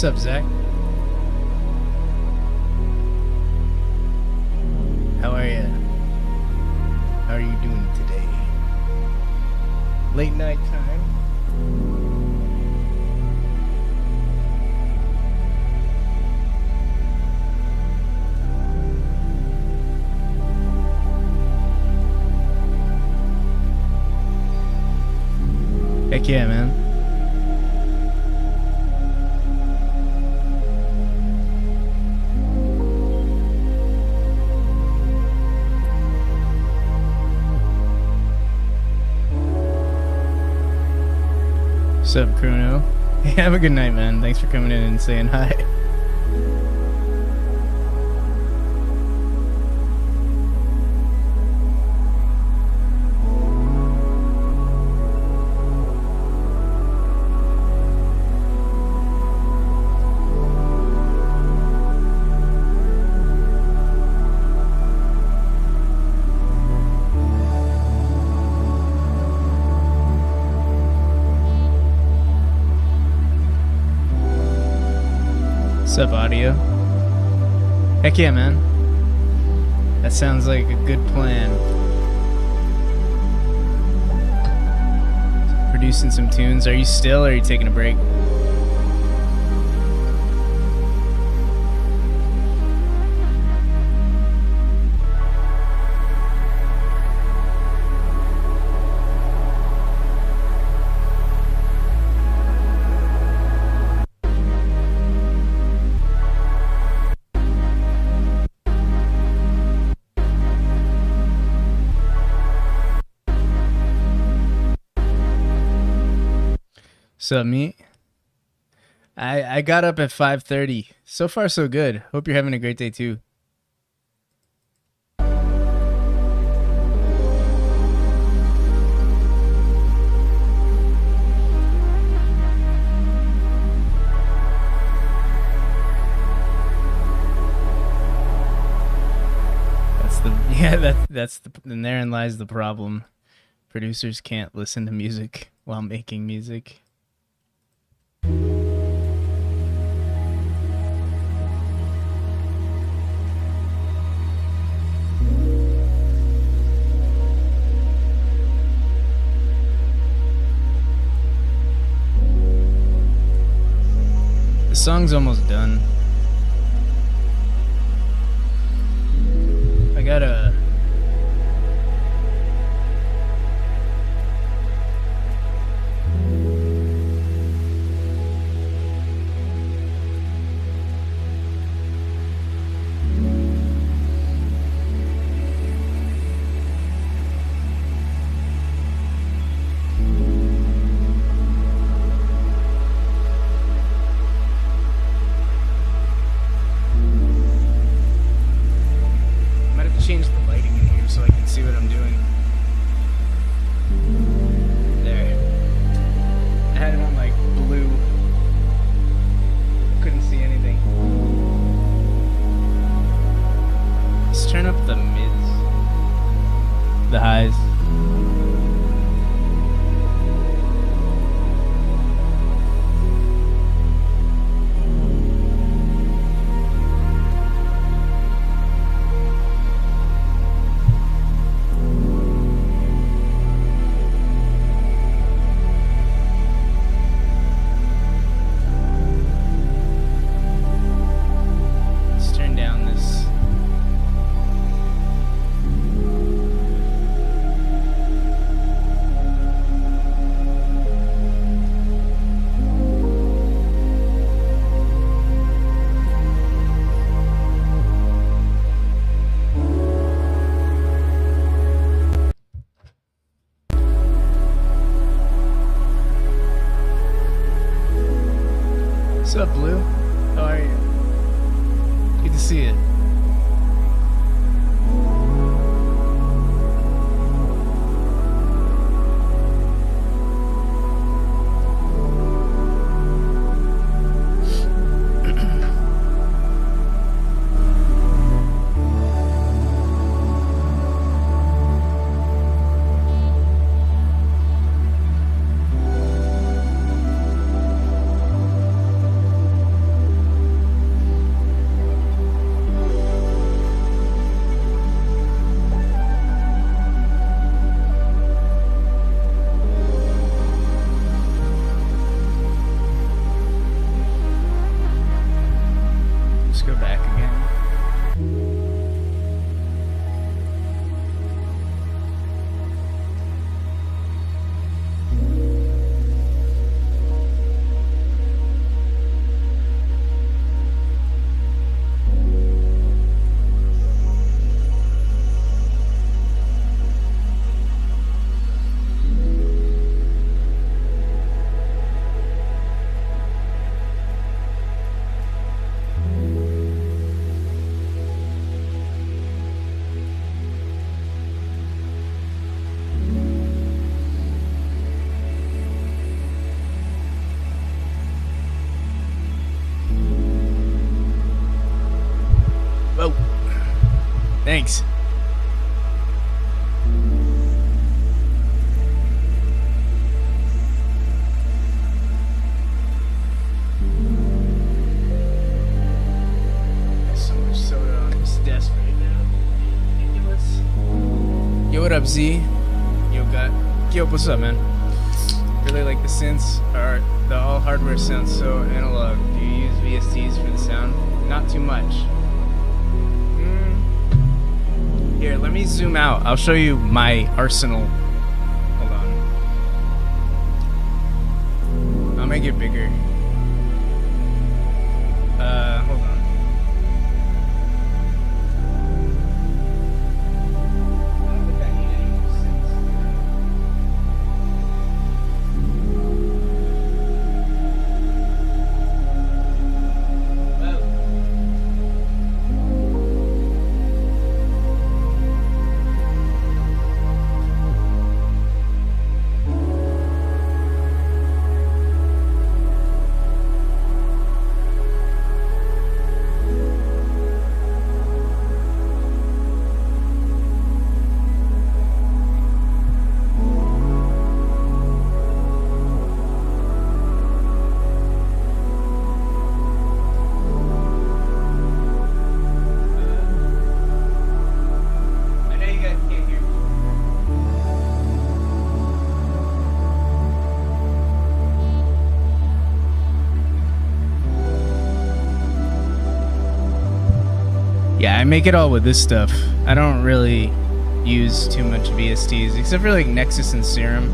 What's up, Zach? How are you? How are you doing today? Late night time? Heck yeah, man. What's up, Bruno? Hey, have a good night, man. Thanks for coming in and saying hi. What's up, audio? Heck yeah, man. That sounds like a good plan. Producing some tunes. Are you still, or are you taking a break? What's up, me? I got up at 5:30. So far, so good. Hope you're having a great day too. And therein lies the problem. Producers can't listen to music while making music. The song's almost done. I gotta... just go back again. Whoa. Thanks. There's so much soda on this desk right now. Ridiculous. Yo, what up, Z? Yo, what's up, man? Really like the synths, or the all hardware sounds so analog. Do you use VSTs for the sound? Not too much. Here, let me zoom out. I'll show you my arsenal. Hold on. I'll make it bigger. Hold on. I don't think I need any more synths. I know you guys can't hear me. Yeah, I make it all with this stuff. I don't really use too much VSTs, except for like Nexus and Serum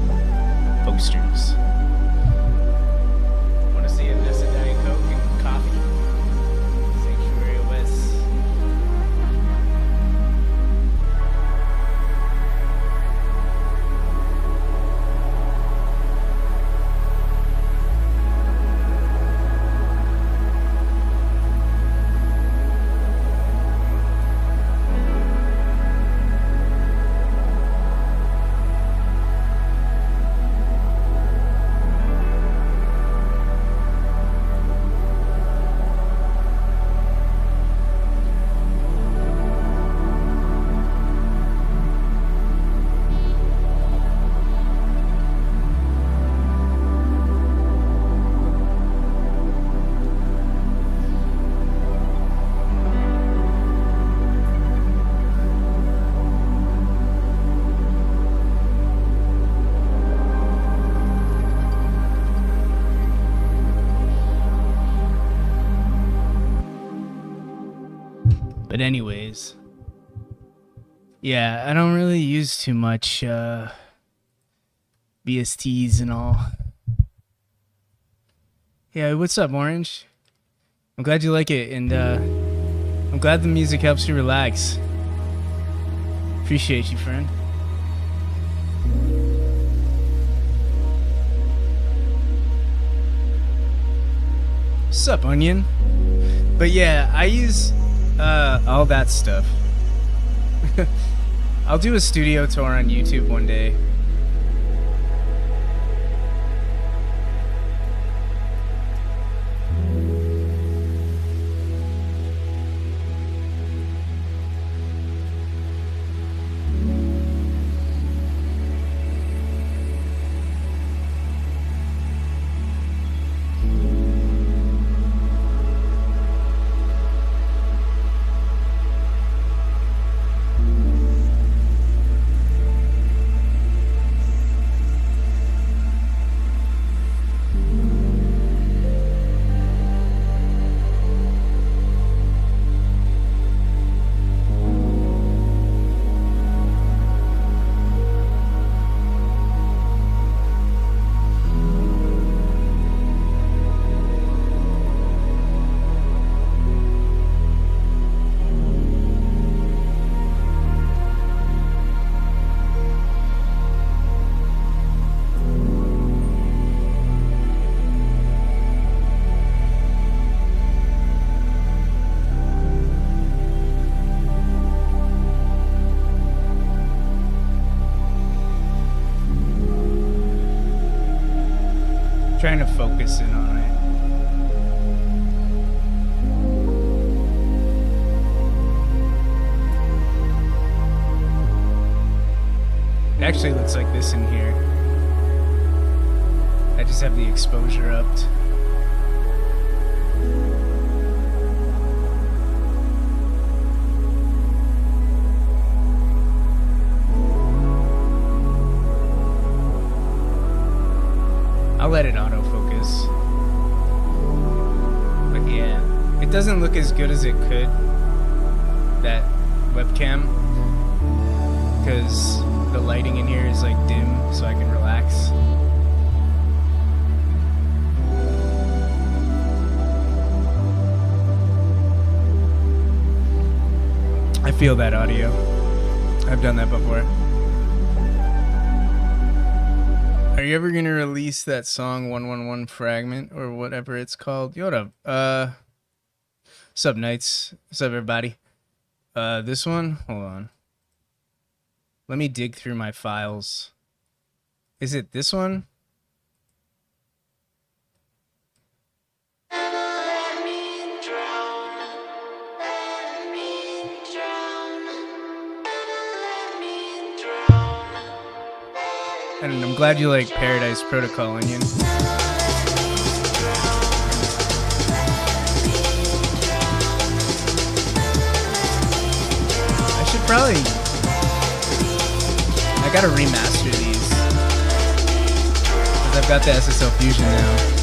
posters. Want to see a mess of Diet Coke and coffee? Sanctuary OS. But anyways, yeah, I don't really use too much VSTs and all. Yeah, what's up, Orange? I'm glad you like it, and I'm glad the music helps you relax. Appreciate you, friend. What's up, Onion? But yeah, I use all that stuff. I'll do a studio tour on YouTube one day. focus in on it. It actually looks like this in here. I just have the exposure upped. I'll let it autofocus. But yeah, it doesn't look as good as it could, that webcam, because the lighting in here is like dim, so I can relax. I feel that audio. I've done that before. Are you ever gonna release that song 111 Fragment or whatever it's called? Yo, what up? Sup, Knights? What's up, everybody? This one? Hold on. Let me dig through my files. Is it this one? And I'm glad you like Paradise Protocol, Onion. I should probably... I gotta remaster these. Because I've got the SSL Fusion now.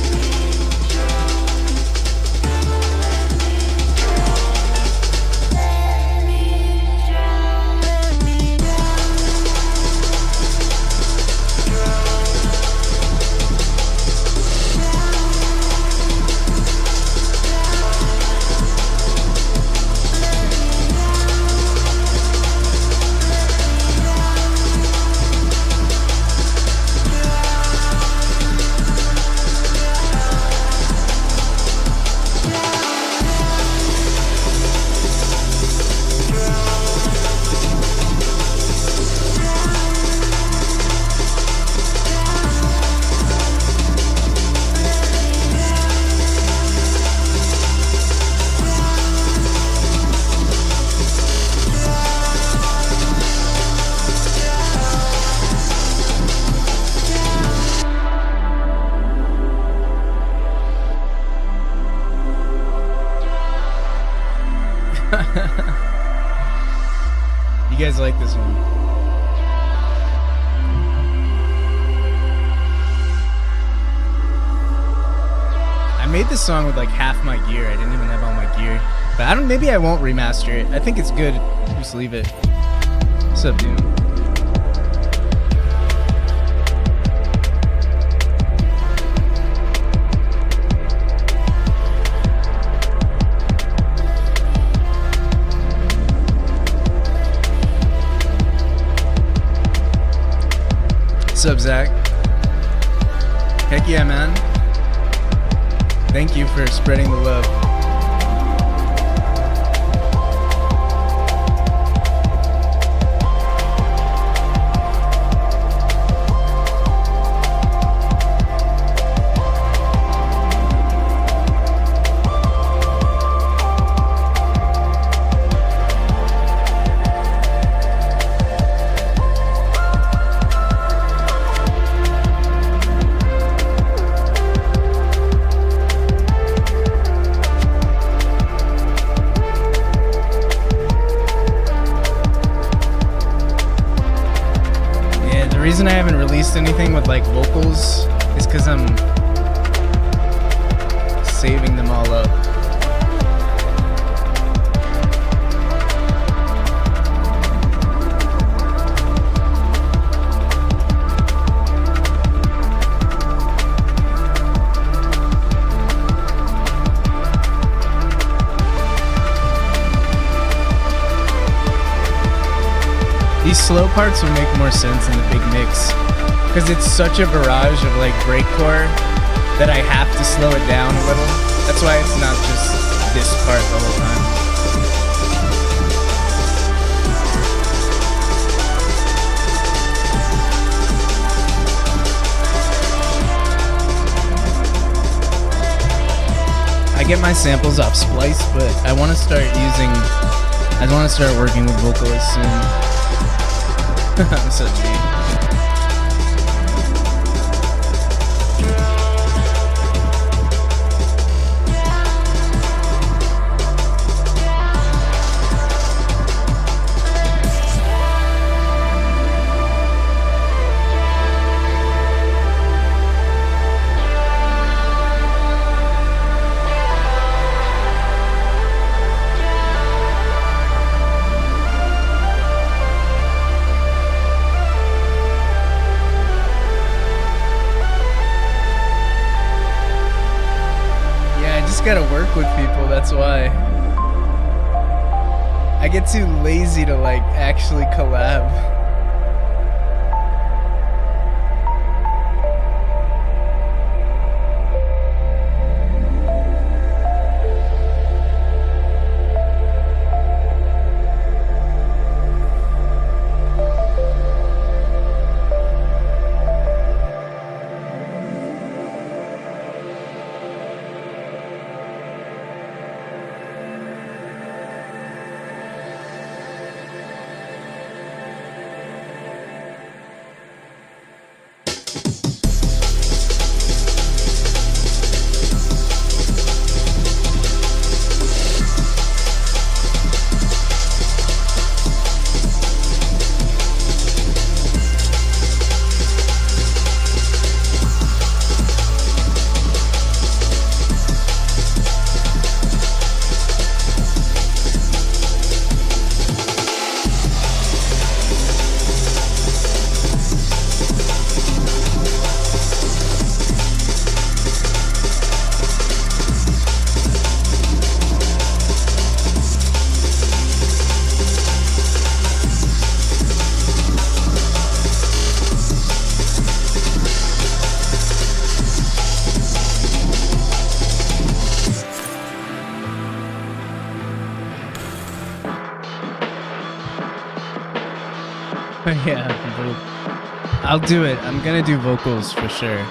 You guys like this one? I made this song with like half my gear. I didn't even have all my gear. But maybe I won't remaster it. I think it's good. Just leave it. What's up, dude? What's up, Zach? Heck yeah, man. Thank you for spreading the love. The reason I haven't released anything with like vocals is because I'm saving them all up. These slow parts would make more sense in the big mix, because it's such a barrage of like breakcore that I have to slow it down a little. That's why it's not just this part the whole time. get my samples off Splice, but I want to start using. I want to start working with vocalists soon. I'm such a dude. Gotta work with people, that's why. I get too lazy to like actually collab. Yeah, I'll do it. I'm gonna do vocals for sure.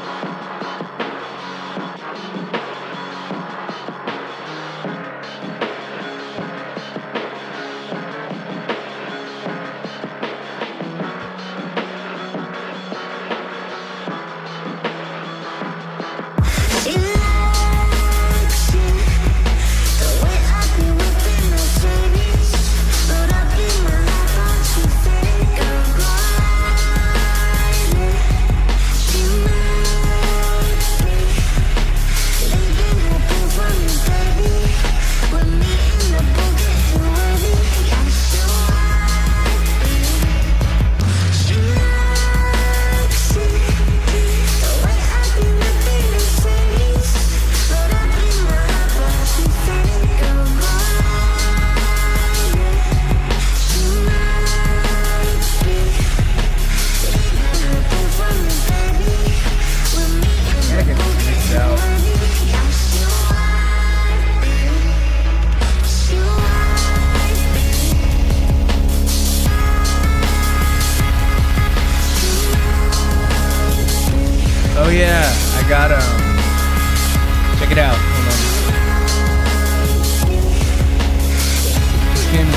Oh yeah, I got check it out. Hold on. Just came in.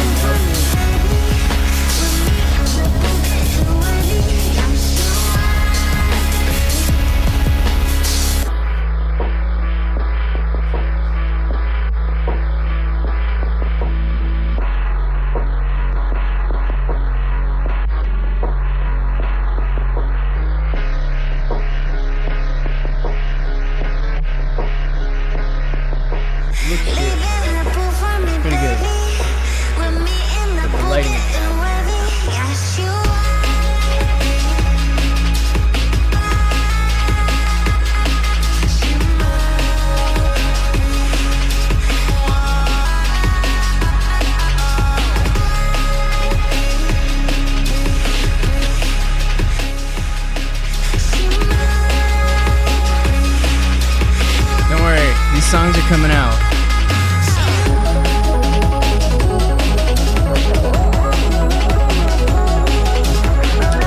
Songs are coming out.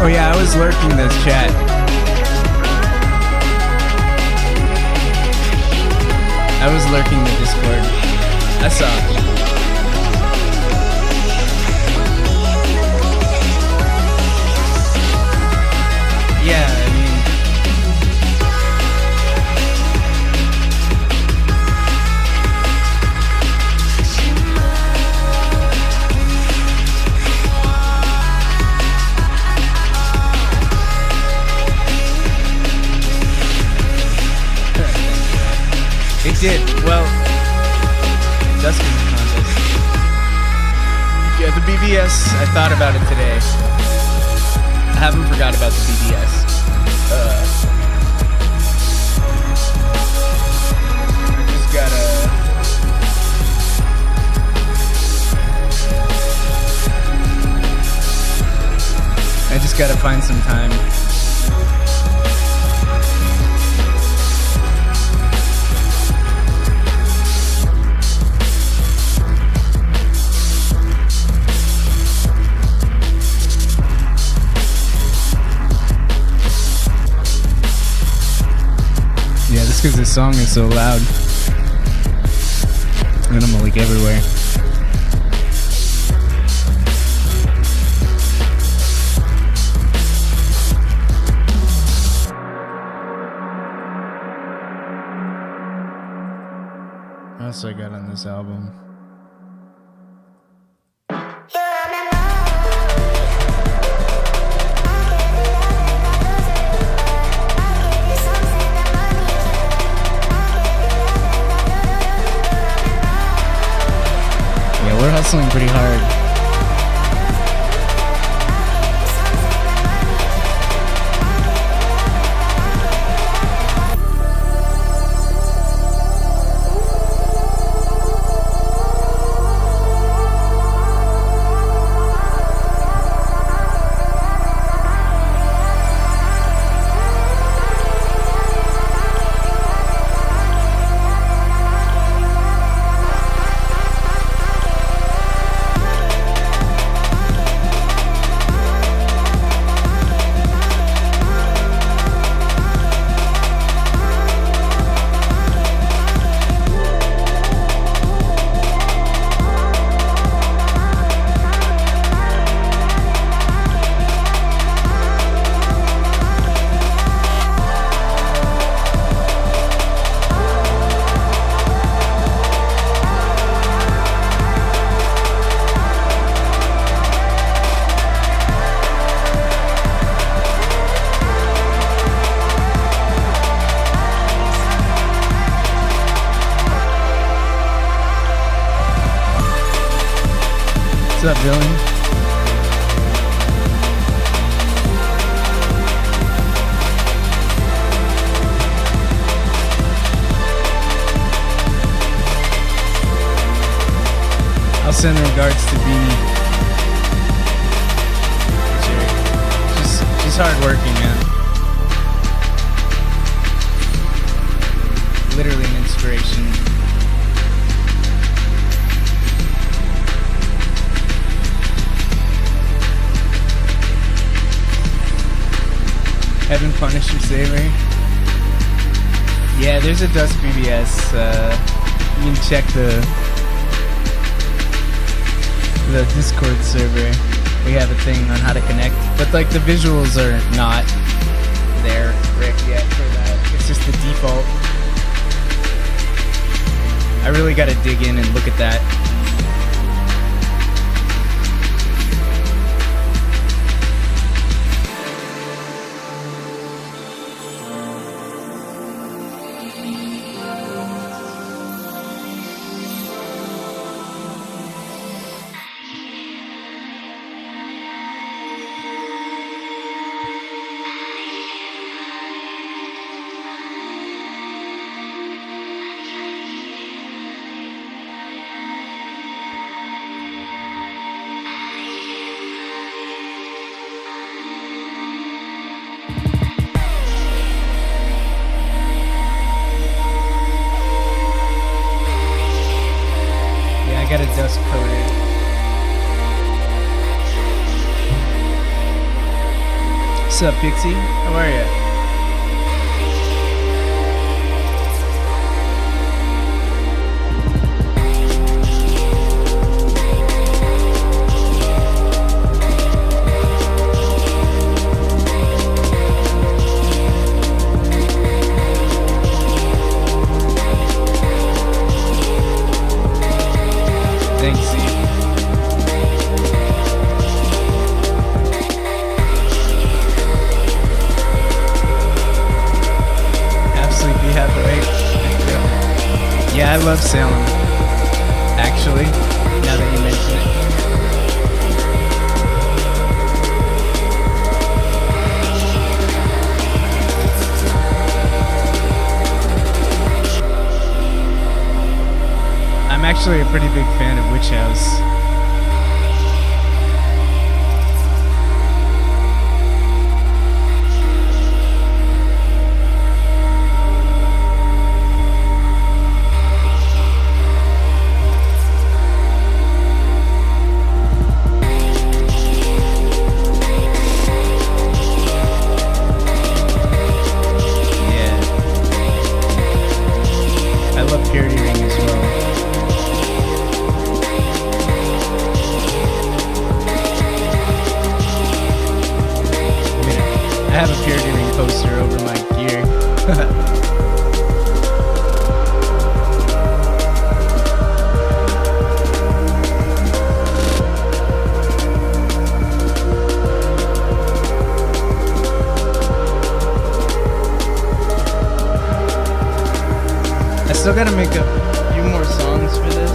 Oh yeah, I was lurking this chat. I was lurking the Discord. I saw it. Yeah, I mean, it did. Well, Dustin contest. Yeah, the BBS, I thought about it today. I haven't forgot about the BBS. I just gotta... I just gotta find some time. Because this song is so loud and I'm like everywhere. What else I got on this album? We're hustling pretty hard. What's up, Dylan? I'll send regards to Beanie. She's hardworking, man. Literally an inspiration. Heaven Punisher Saver. Yeah, there's a Dust BBS. You can check the Discord server. We have a thing on how to connect, but like the visuals are not there, Rick, yet for that. It's just the default. I really got to dig in and look at that. Got a dust coated. What's up, Pixie? How are ya? Salem, actually, now that you mention it. I'm actually a pretty big fan of Witch House. I have a Purity Ring poster over my gear. I still gotta make a few more songs for this.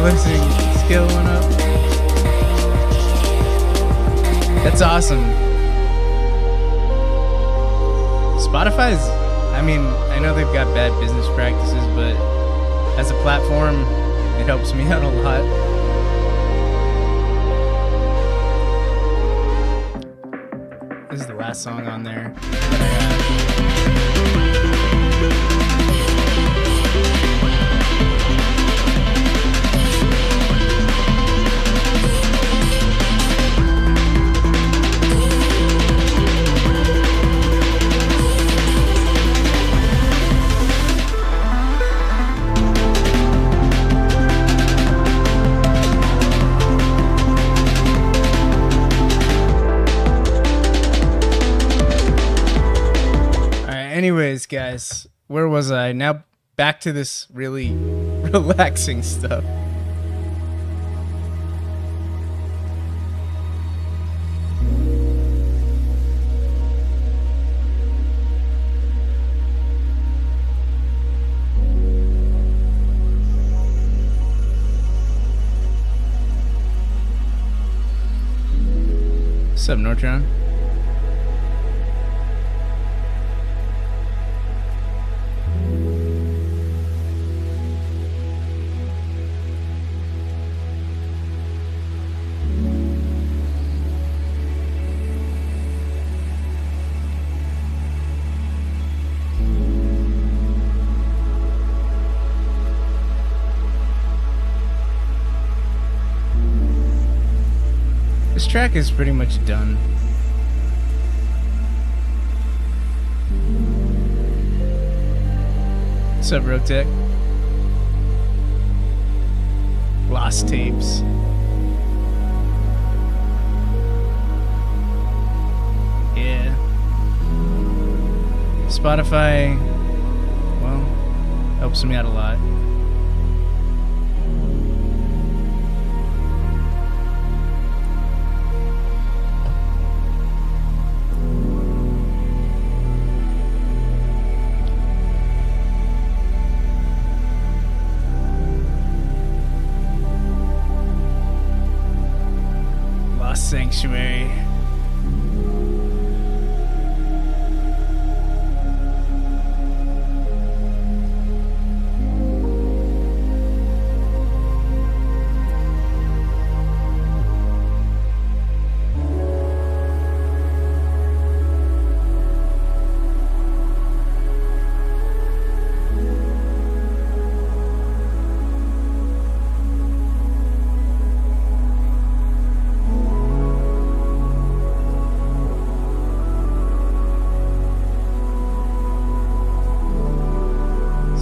Listening skill went up. That's awesome. Spotify's, I mean, I know they've got bad business practices, but as a platform, it helps me out a lot. This is the last song on there that I got. Anyways, guys, where was I? Now back to this really relaxing stuff. What's up, Nortron? This track is pretty much done. What's up, Rotec? Lost tapes. Yeah. Spotify, well, helps me out a lot. Sanctuary.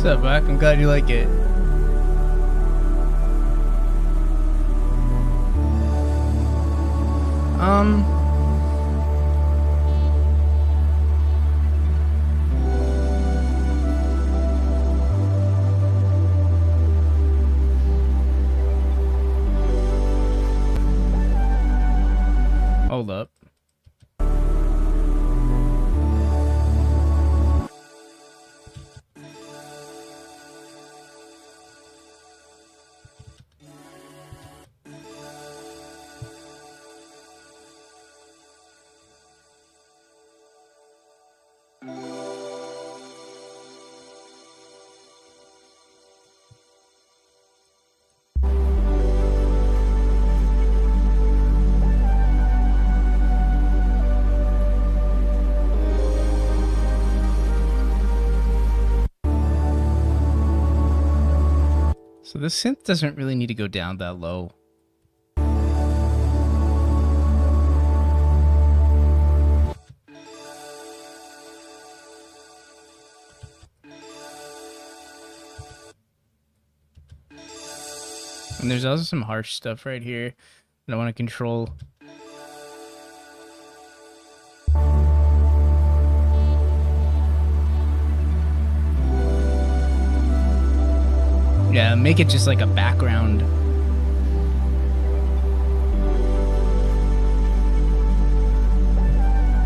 up, Buck? I'm glad you like it. Hold up. So the synth doesn't really need to go down that low. And there's also some harsh stuff right here that I want to control. Yeah, make it just like a background.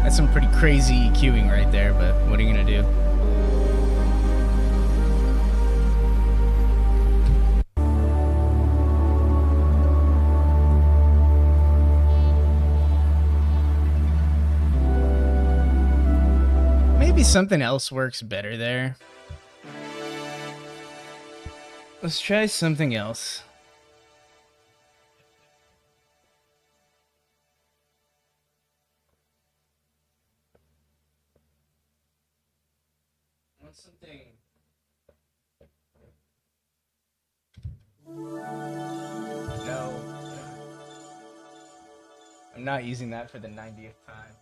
That's some pretty crazy EQing right there, but what are you gonna do? Maybe something else works better there. Let's try something else. Want something? No. I'm not using that for the 90th time.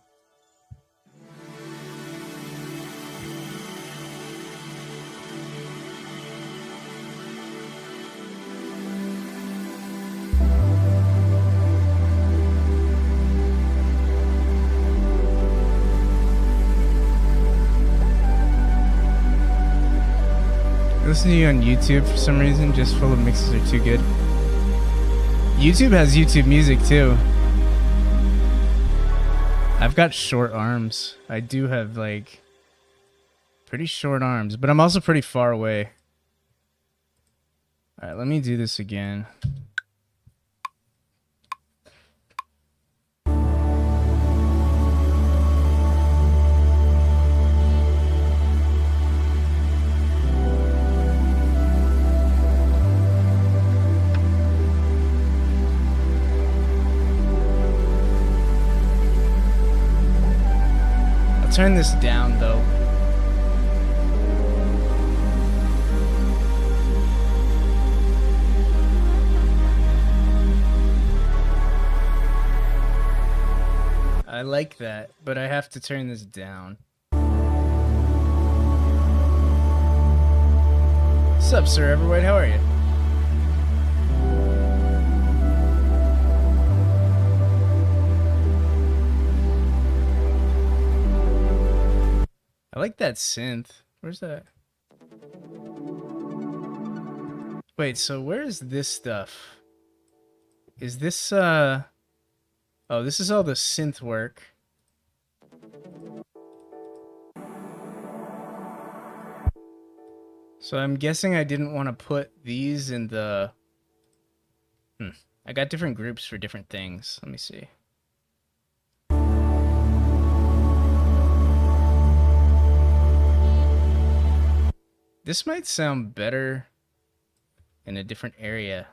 Listening to you on YouTube for some reason, just full of mixes are too good. YouTube has YouTube music too. I've got short arms. I do have like pretty short arms, but I'm also pretty far away. Alright, let me do this again. Turn this down though. I like that, but I have to turn this down. What's up, Sir Everwhite? How are you? I like that synth. Where's that? Wait, so where is this stuff? Is this, oh, this is all the synth work. So I'm guessing I didn't want to put these in the... I got different groups for different things. Let me see. This might sound better in a different area.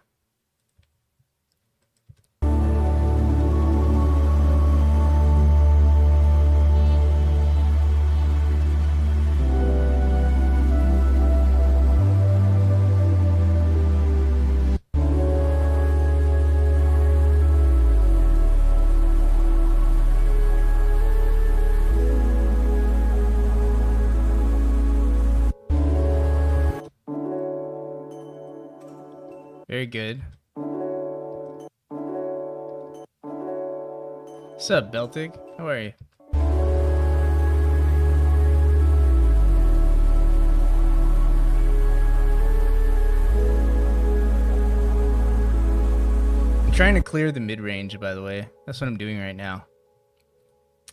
Very good. What's up, Beltig? How are you? I'm trying to clear the mid-range, by the way. That's what I'm doing right now.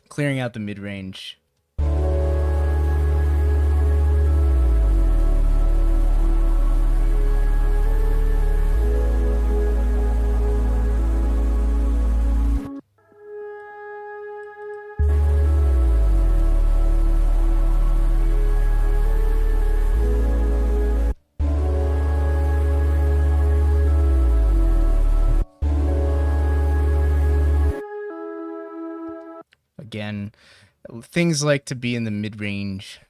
Clearing out the mid-range. Again, things like to be in the mid-range.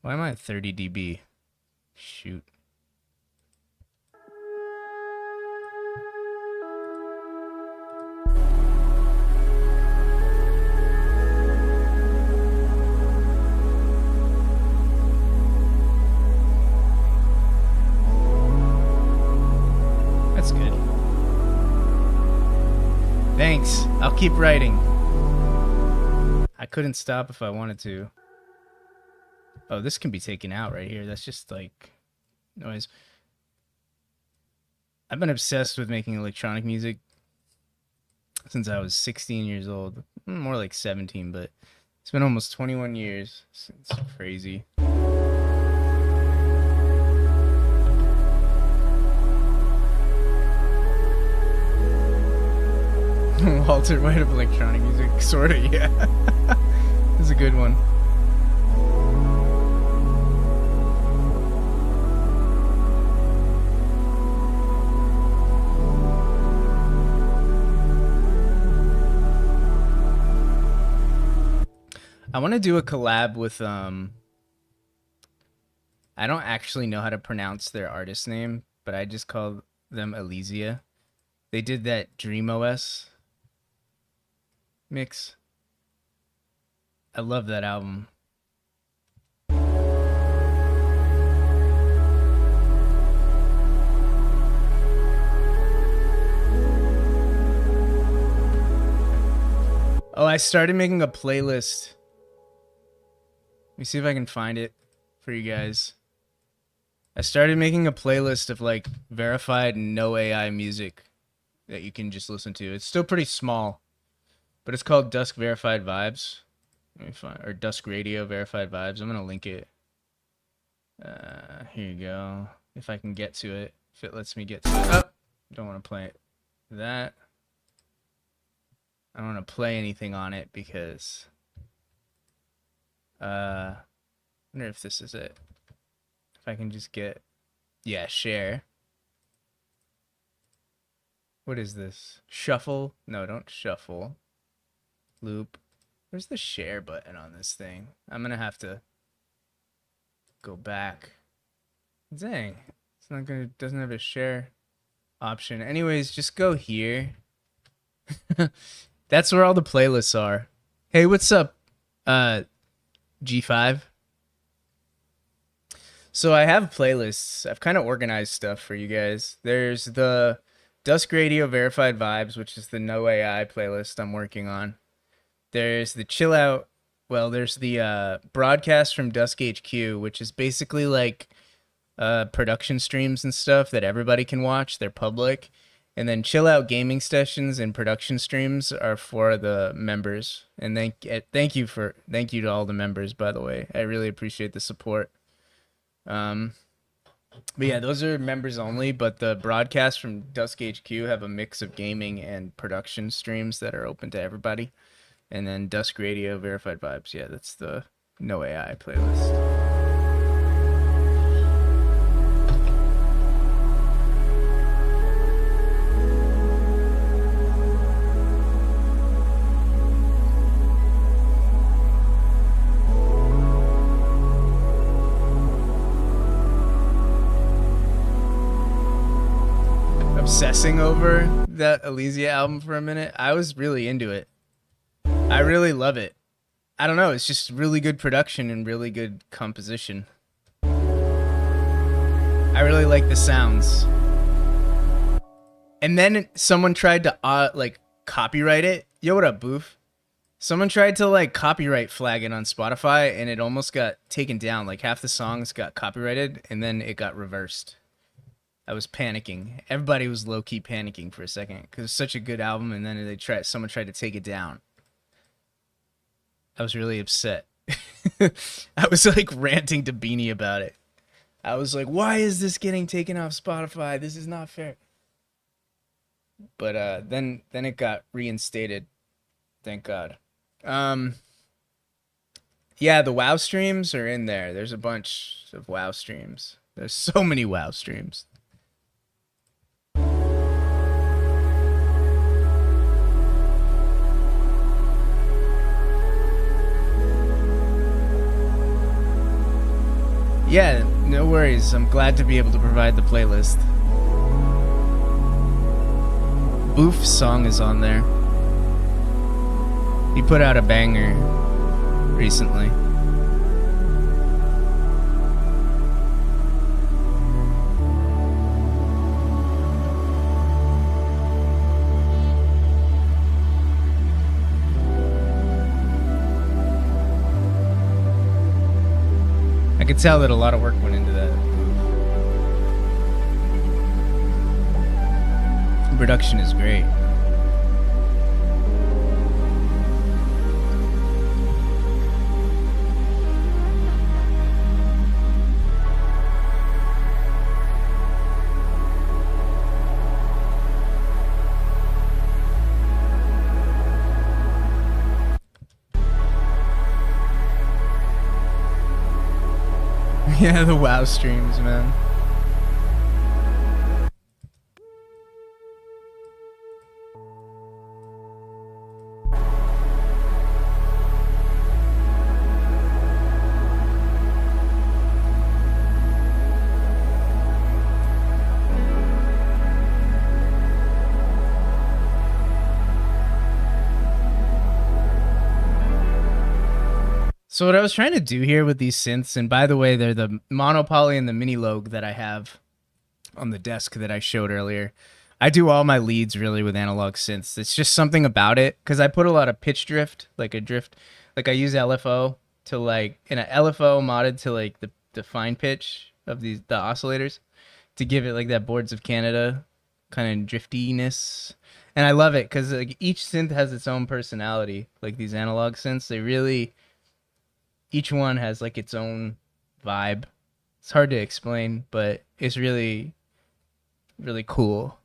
Why am I at 30 dB? Shoot. That's good. Thanks. I'll keep writing. I couldn't stop if I wanted to. Oh, this can be taken out right here. That's just like noise. I've been obsessed with making electronic music since I was 16 years old. More like 17, but it's been almost 21 years. It's crazy. Walter White of electronic music, sorta, yeah. That's a good one. I want to do a collab with I don't actually know how to pronounce their artist name, but I just call them Elysia. They did that DreamOS mix. I love that album. Oh, I started making a playlist. Let me see if I can find it for you guys. I started making a playlist of like verified no AI music that you can just listen to. It's still pretty small, but it's called Dusk Verified Vibes. Let me find, or Dusk Radio Verified Vibes. I'm gonna link it. Here you go. If I can get to it, if it lets me get to it. Oh, don't want to play it. That. I don't want to play anything on it because. I wonder if this is it. If I can just get, yeah, share. What is this? Shuffle? No, don't shuffle. Loop. Where's the share button on this thing? I'm gonna have to go back. Dang, it's not gonna, doesn't have a share option. Anyways, just go here. That's where all the playlists are. Hey, what's up, G5? So I have playlists. I've kind of organized stuff for you guys. There's the Dusk Radio Verified Vibes, which is the No AI playlist I'm working on. There's the Chill Out. Well, there's the Broadcast from Dusk HQ, which is basically like production streams and stuff that everybody can watch. They're public. And then Chill Out Gaming Sessions and production streams are for the members. And thank you to all the members, by the way. I really appreciate the support. But yeah, those are members only, but the Broadcasts from Dusk HQ have a mix of gaming and production streams that are open to everybody. And then Dusk Radio Verified Vibes. Yeah, that's the No AI playlist. Obsessing over that Elysia album for a minute. I was really into it. I really love it. I don't know, it's just really good production and really good composition. I I really like the sounds. And then someone tried to like copyright it. Yo, what up, Boof? Someone tried to like copyright flag it on Spotify, and it almost got taken down. Like half the songs got copyrighted, and then it got reversed. I was panicking. Everybody was low key panicking for a second because it's such a good album, and then someone tried to take it down. I was really upset. I was like ranting to Beanie about it. I was like, "Why is this getting taken off Spotify? This is not fair." But then it got reinstated. Thank God. Yeah, the WoW streams are in there. There's a bunch of WoW streams. There's so many WoW streams. Yeah, no worries. I'm glad to be able to provide the playlist. Boof's song is on there. He put out a banger recently. I could tell that a lot of work went into that. The production is great. Yeah, the WoW streams, man. So what I was trying to do here with these synths, and by the way, they're the Monopoly and the Minilogue that I have on the desk that I showed earlier. I do all my leads really with analog synths. It's just something about it, because I put a lot of pitch drift, like I use LFO to like, in a LFO modded to like the fine pitch of the oscillators to give it like that Boards of Canada kind of driftiness. And I love it because like each synth has its own personality. Like these analog synths, they really... Each one has like its own vibe. It's hard to explain, but it's really, really cool.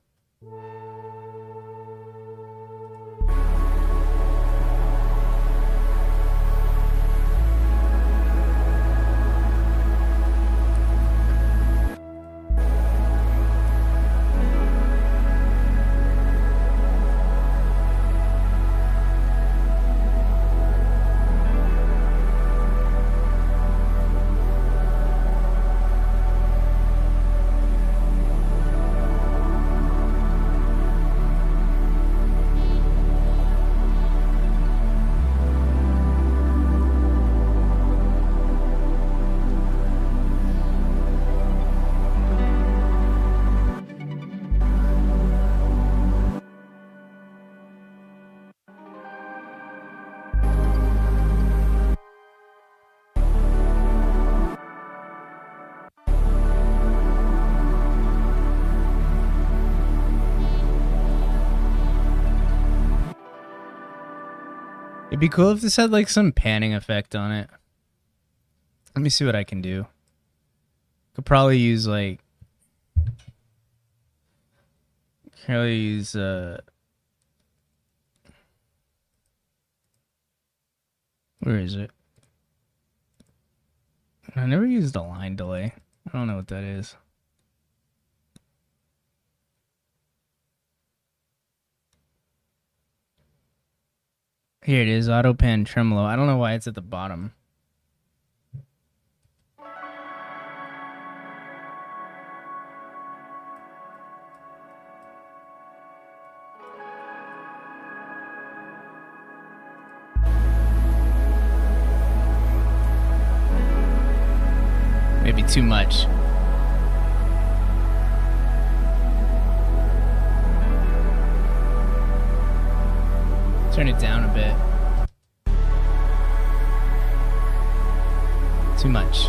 It'd be cool if this had like some panning effect on it. Let me see what I can do. Could probably use like... where is it? I never used a line delay. I don't know what that is. Here it is, auto pan tremolo. I don't know why it's at the bottom. Maybe too much. Turn it down a bit. Too much.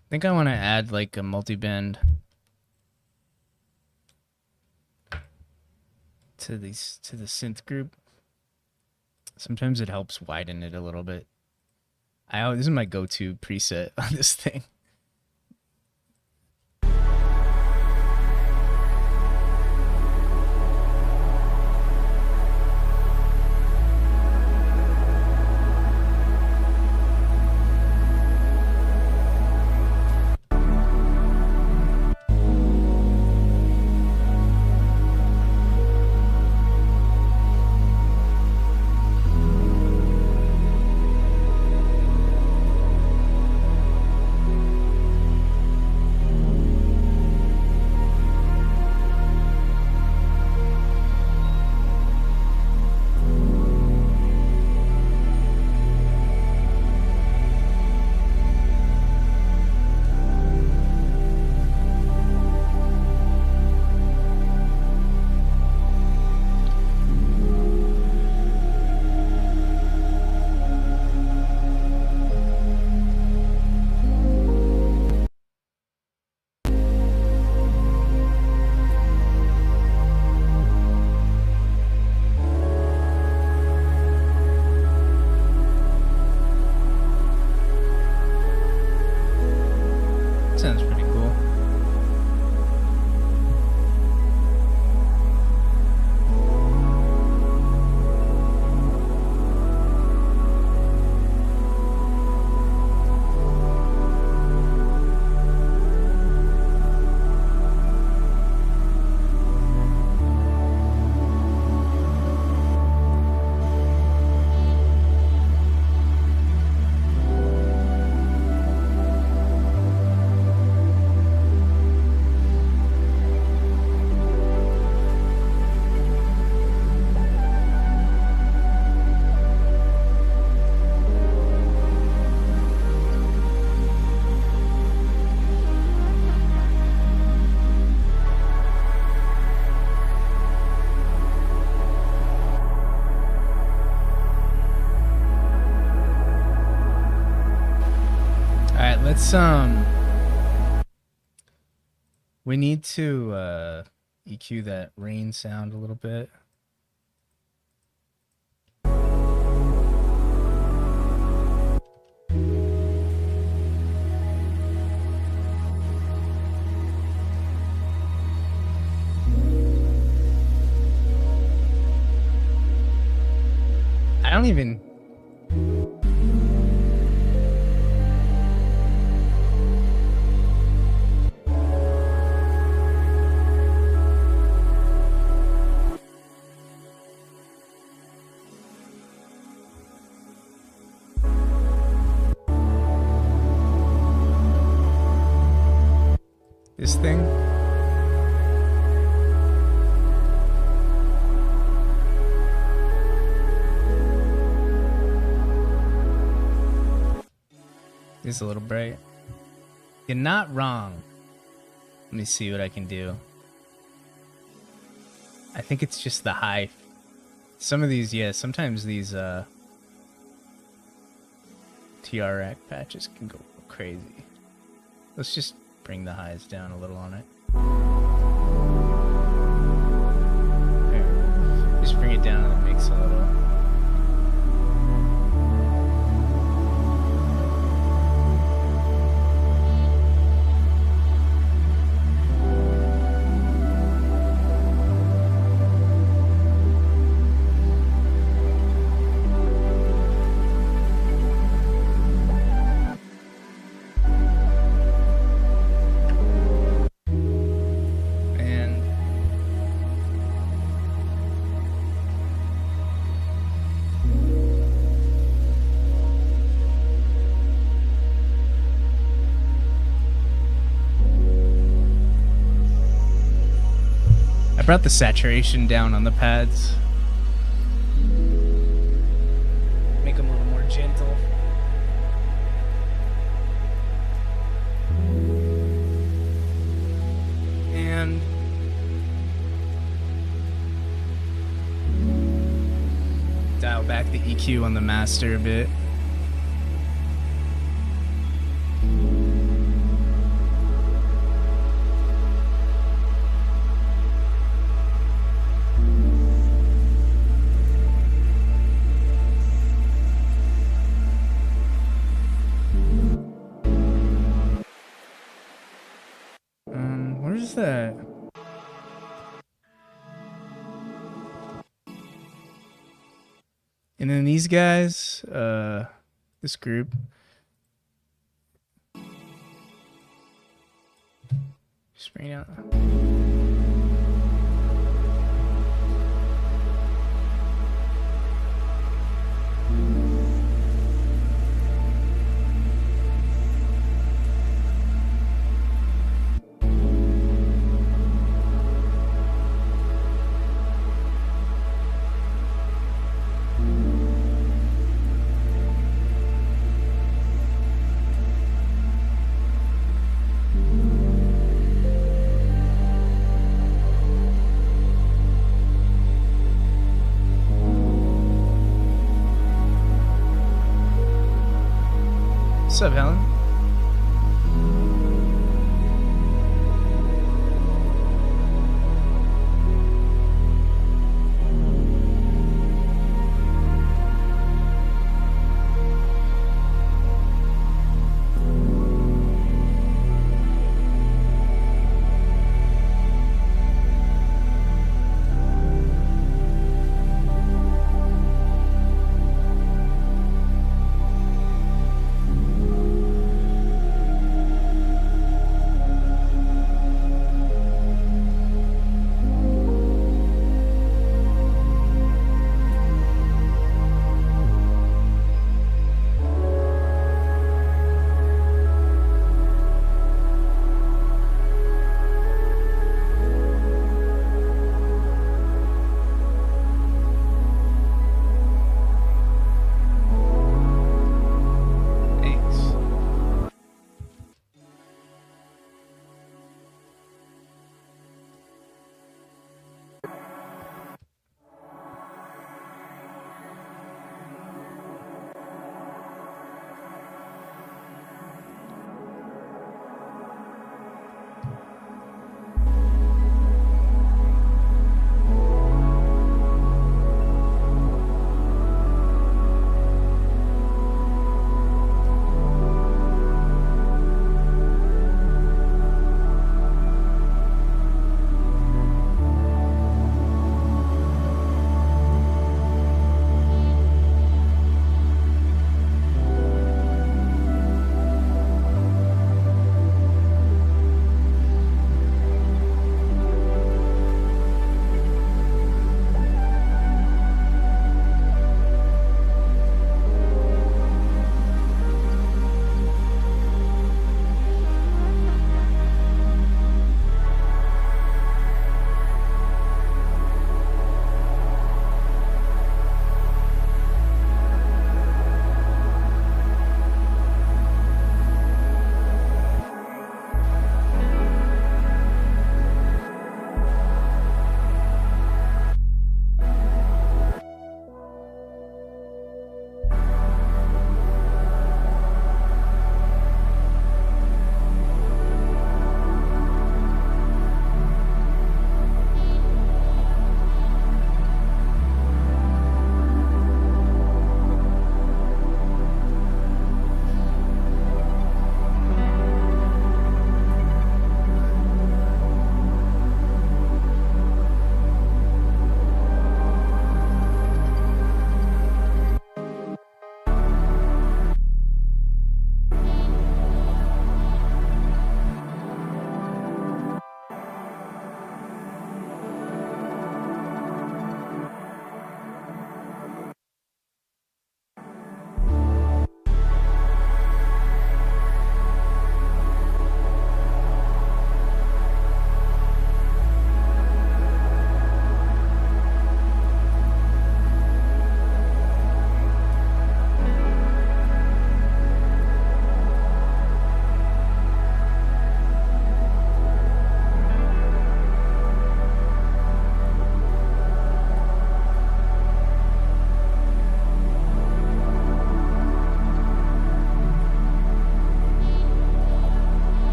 I think I want to add like a multi-band to the synth group. Sometimes it helps widen it a little bit. This is my go-to preset on this thing. Sounds pretty cool. Let's we need to EQ that rain sound a little bit. I don't even this thing. It's a little bright. You're not wrong. Let me see what I can do. I think it's just the high. Some of these, yeah, sometimes these TRX patches can go crazy. Let's just bring the highs down a little on it. There. Just bring it down in the mix a little. brought the saturation down on the pads. Make them a little more gentle. And dial back the EQ on the master a bit. Where's that? And then these guys, this group. Just bring it out. What's up, Helen?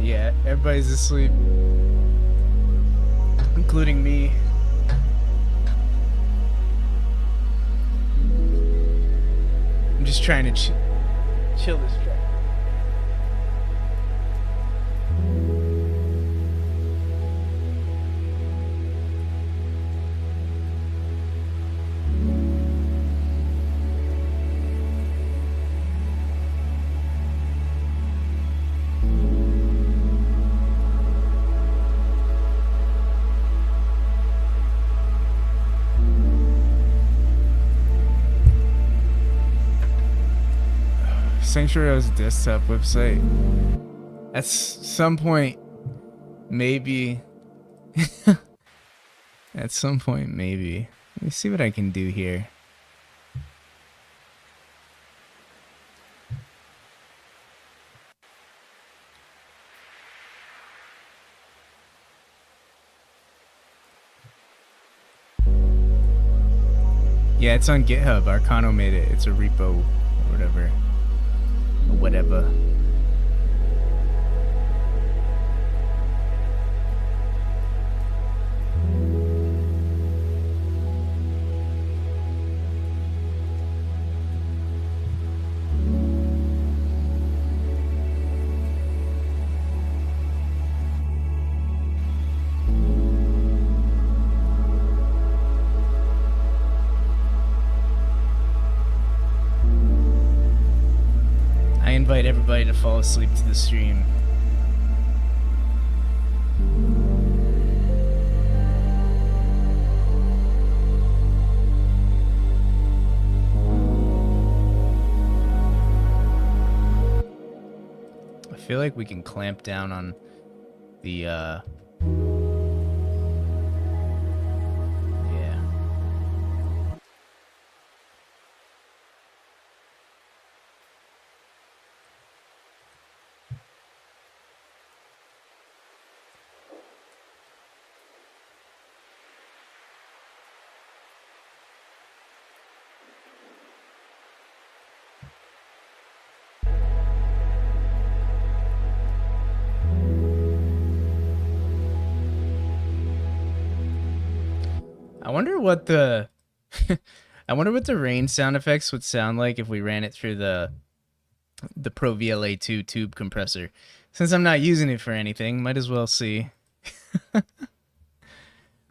Yeah, everybody's asleep, including me. I'm just trying to chill this track. Sanctuary's desktop website. At some point, maybe. At some point, maybe. Let me see what I can do here. Yeah, it's on GitHub. Arcano made it. It's a repo or whatever. Whatever. I invite everybody to fall asleep to the stream. I feel like we can clamp down on the yeah. I wonder what the I wonder what the rain sound effects would sound like if we ran it through the Pro VLA 2 tube compressor. Since I'm not using it for anything, might as well see.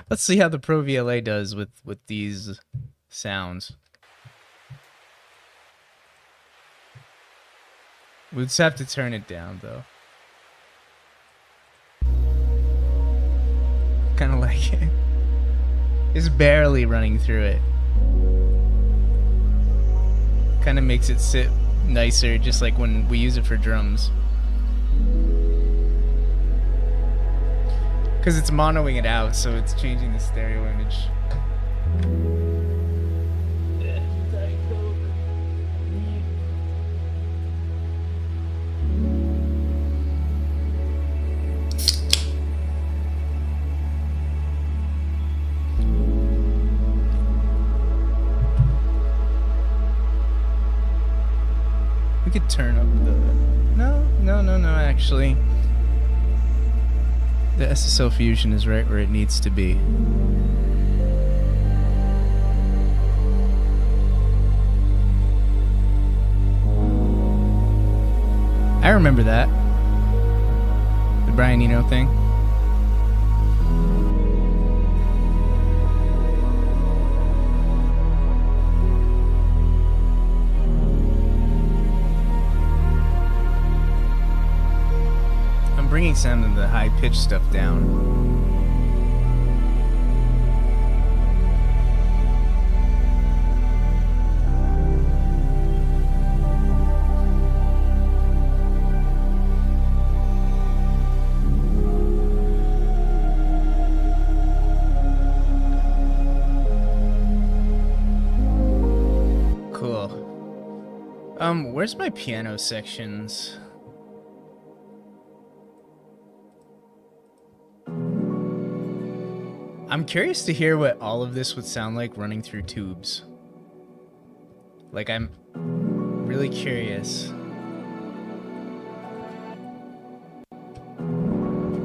Let's see how the Pro VLA does with these sounds. We'll just have to turn it down though. Kind of like it. It's barely running through it. Kind of makes it sit nicer, just like when we use it for drums. Because it's monoing it out, so it's changing the stereo image. We could turn up the... No, actually. The SSL Fusion is right where it needs to be. I remember that. The Brian Eno thing. Bringing some of the high-pitched stuff down. Cool. Where's my piano sections? I'm curious to hear what all of this would sound like running through tubes. Like, I'm really curious.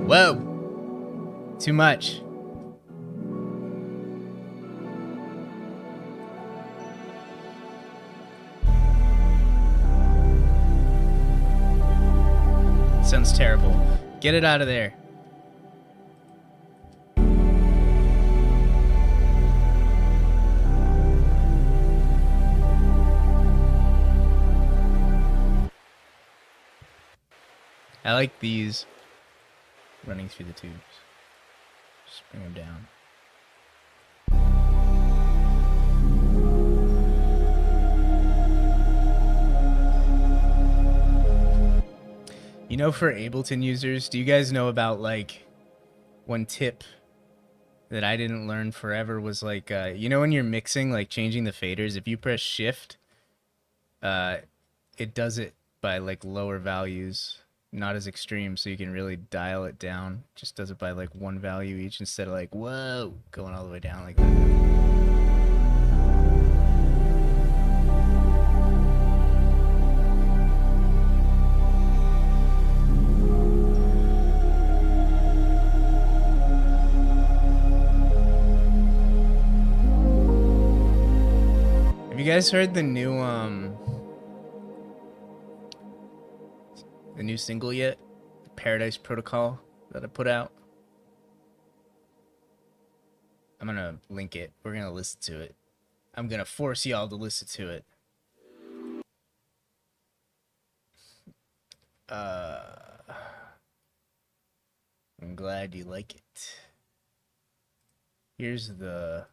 Whoa! Too much. Sounds terrible. Get it out of there. I like these running through the tubes. Just bring them down. You know, for Ableton users, do you guys know about, like, one tip that I didn't learn forever was, like, you know when you're mixing, like, changing the faders, if you press shift, it does it by, like, lower values. Not as extreme, so you can really dial it down. Just does it by like one value each instead of like, whoa, going all the way down like that. Have you guys heard the new single yet? Paradise Protocol that I put out. I'm gonna link it. We're gonna listen to it. I'm gonna force y'all to listen to it. I'm glad you like it. Here's the...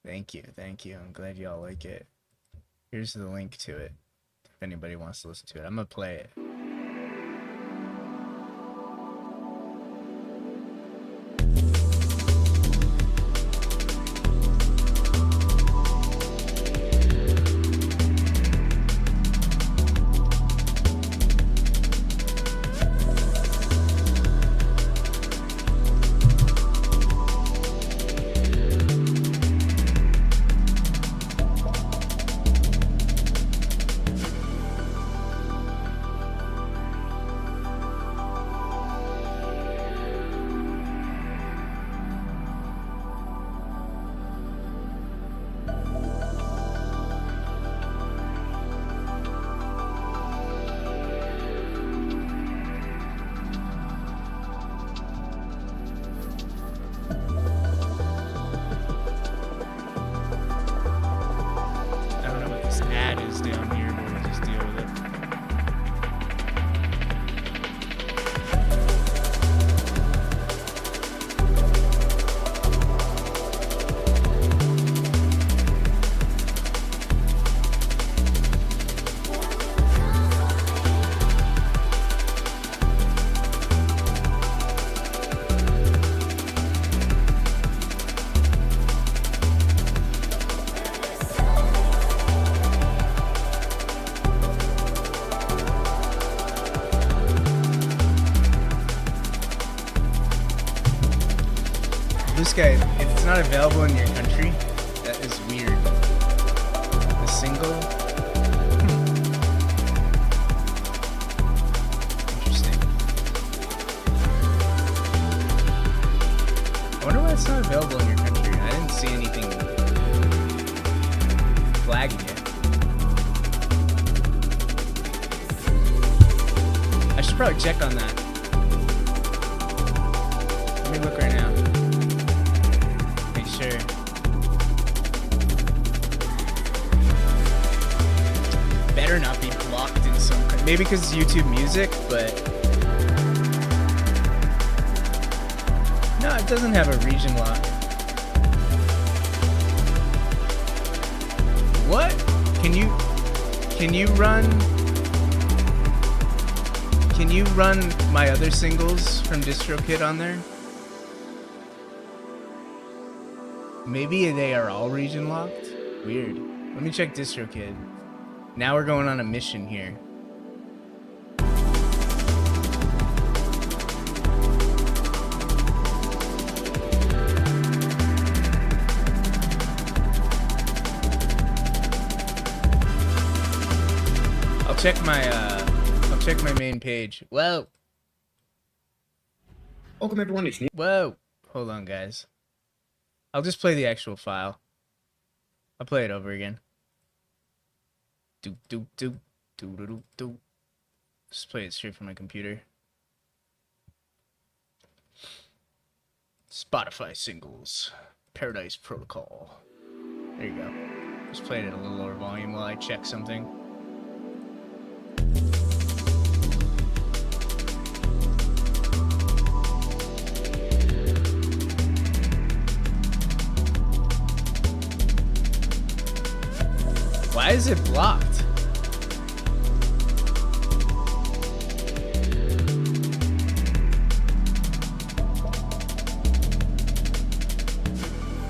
Thank you. I'm glad y'all like it. Here's the link to it. If anybody wants to listen to it, I'm gonna play it. Down here, but we'll just deal with it. This guy, if it's not available in your country, that is weird. The single? Interesting. I wonder why it's not available in your country. I didn't see anything flagging it. I should probably check on that. Let me look right now. Sure. Better not be blocked in some... Maybe because it's YouTube Music, but... No, it doesn't have a region lock. What? Can you run my other singles from DistroKid on there? Maybe they are all region locked? Weird. Let me check DistroKid. Now we're going on a mission here. I'll check my main page. Whoa. Welcome everyone, it's Neil. Whoa. Hold on, guys. I'll just play the actual file. I'll play it over again. Do do do do do do do. Just play it straight from my computer. Spotify singles. Paradise Protocol. There you go. Just play it at a little lower volume while I check something. Why is it blocked?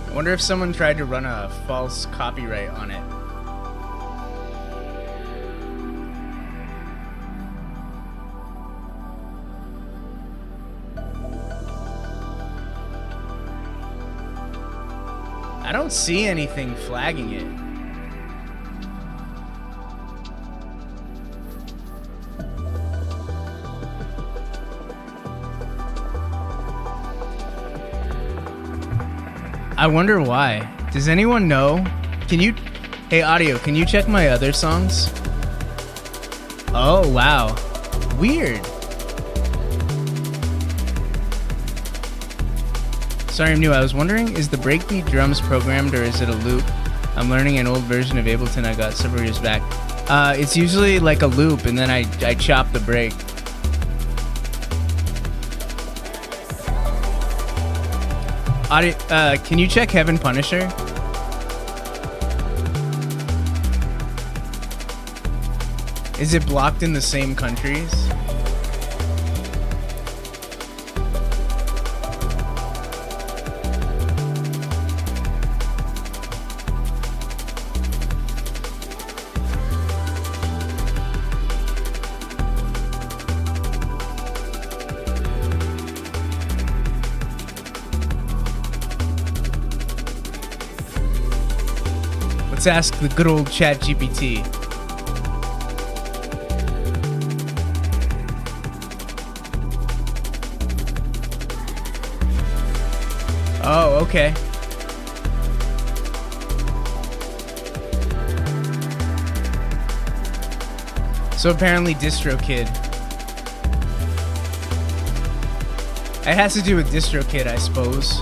I wonder if someone tried to run a false copyright on it. I don't see anything flagging it. I wonder why. Does anyone know? Hey audio, can you check my other songs? Oh wow, weird. Sorry, I'm new. I was wondering, is the breakbeat drums programmed or is it a loop? I'm learning an old version of Ableton I got several years back. It's usually like a loop and then I chop the break. Audio, can you check Heaven Punisher? Is it blocked in the same countries? Let's ask the good old ChatGPT. Oh, okay. So apparently DistroKid. It has to do with DistroKid, I suppose.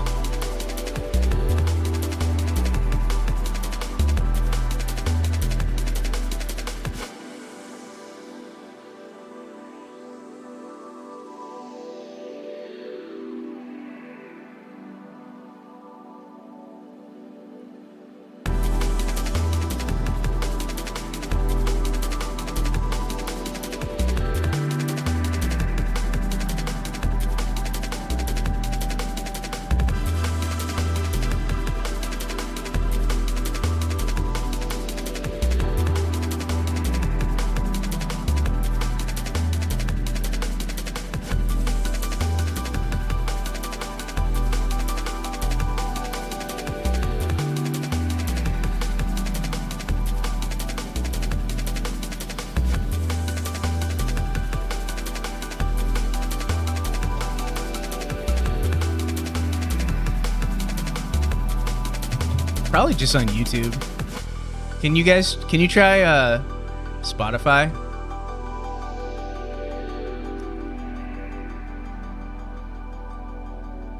Probably just on YouTube. Can you try Spotify?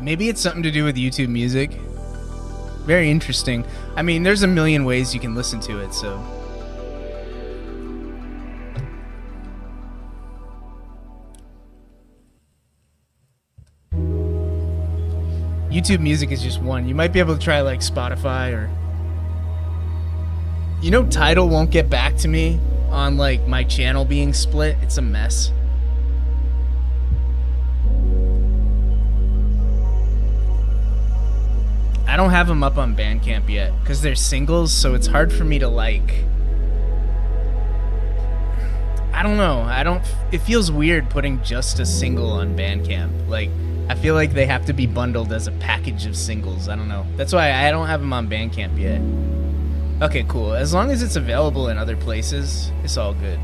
Maybe it's something to do with YouTube Music. Very interesting. I mean, there's a million ways you can listen to it, so. YouTube Music is just one. You might be able to try like Spotify or... You know, Tidal won't get back to me on like my channel being split. It's a mess. I don't have them up on Bandcamp yet because they're singles, so it's hard for me to like... I don't know. It feels weird putting just a single on Bandcamp. Like, I feel like they have to be bundled as a package of singles. I don't know. That's why I don't have them on Bandcamp yet. Okay, cool. As long as it's available in other places, it's all good.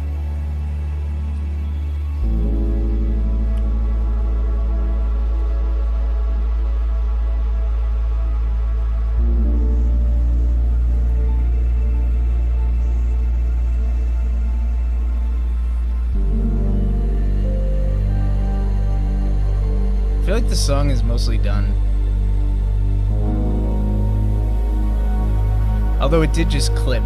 the song is mostly done. Although it did just clip.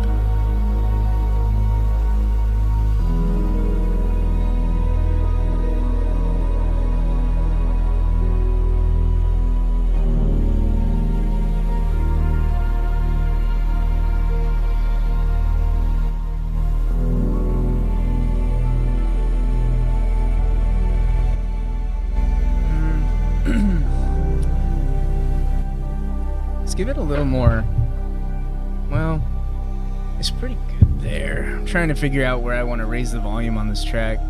Give it a little more. Well, it's pretty good there. I'm trying to figure out where I want to raise the volume on this track.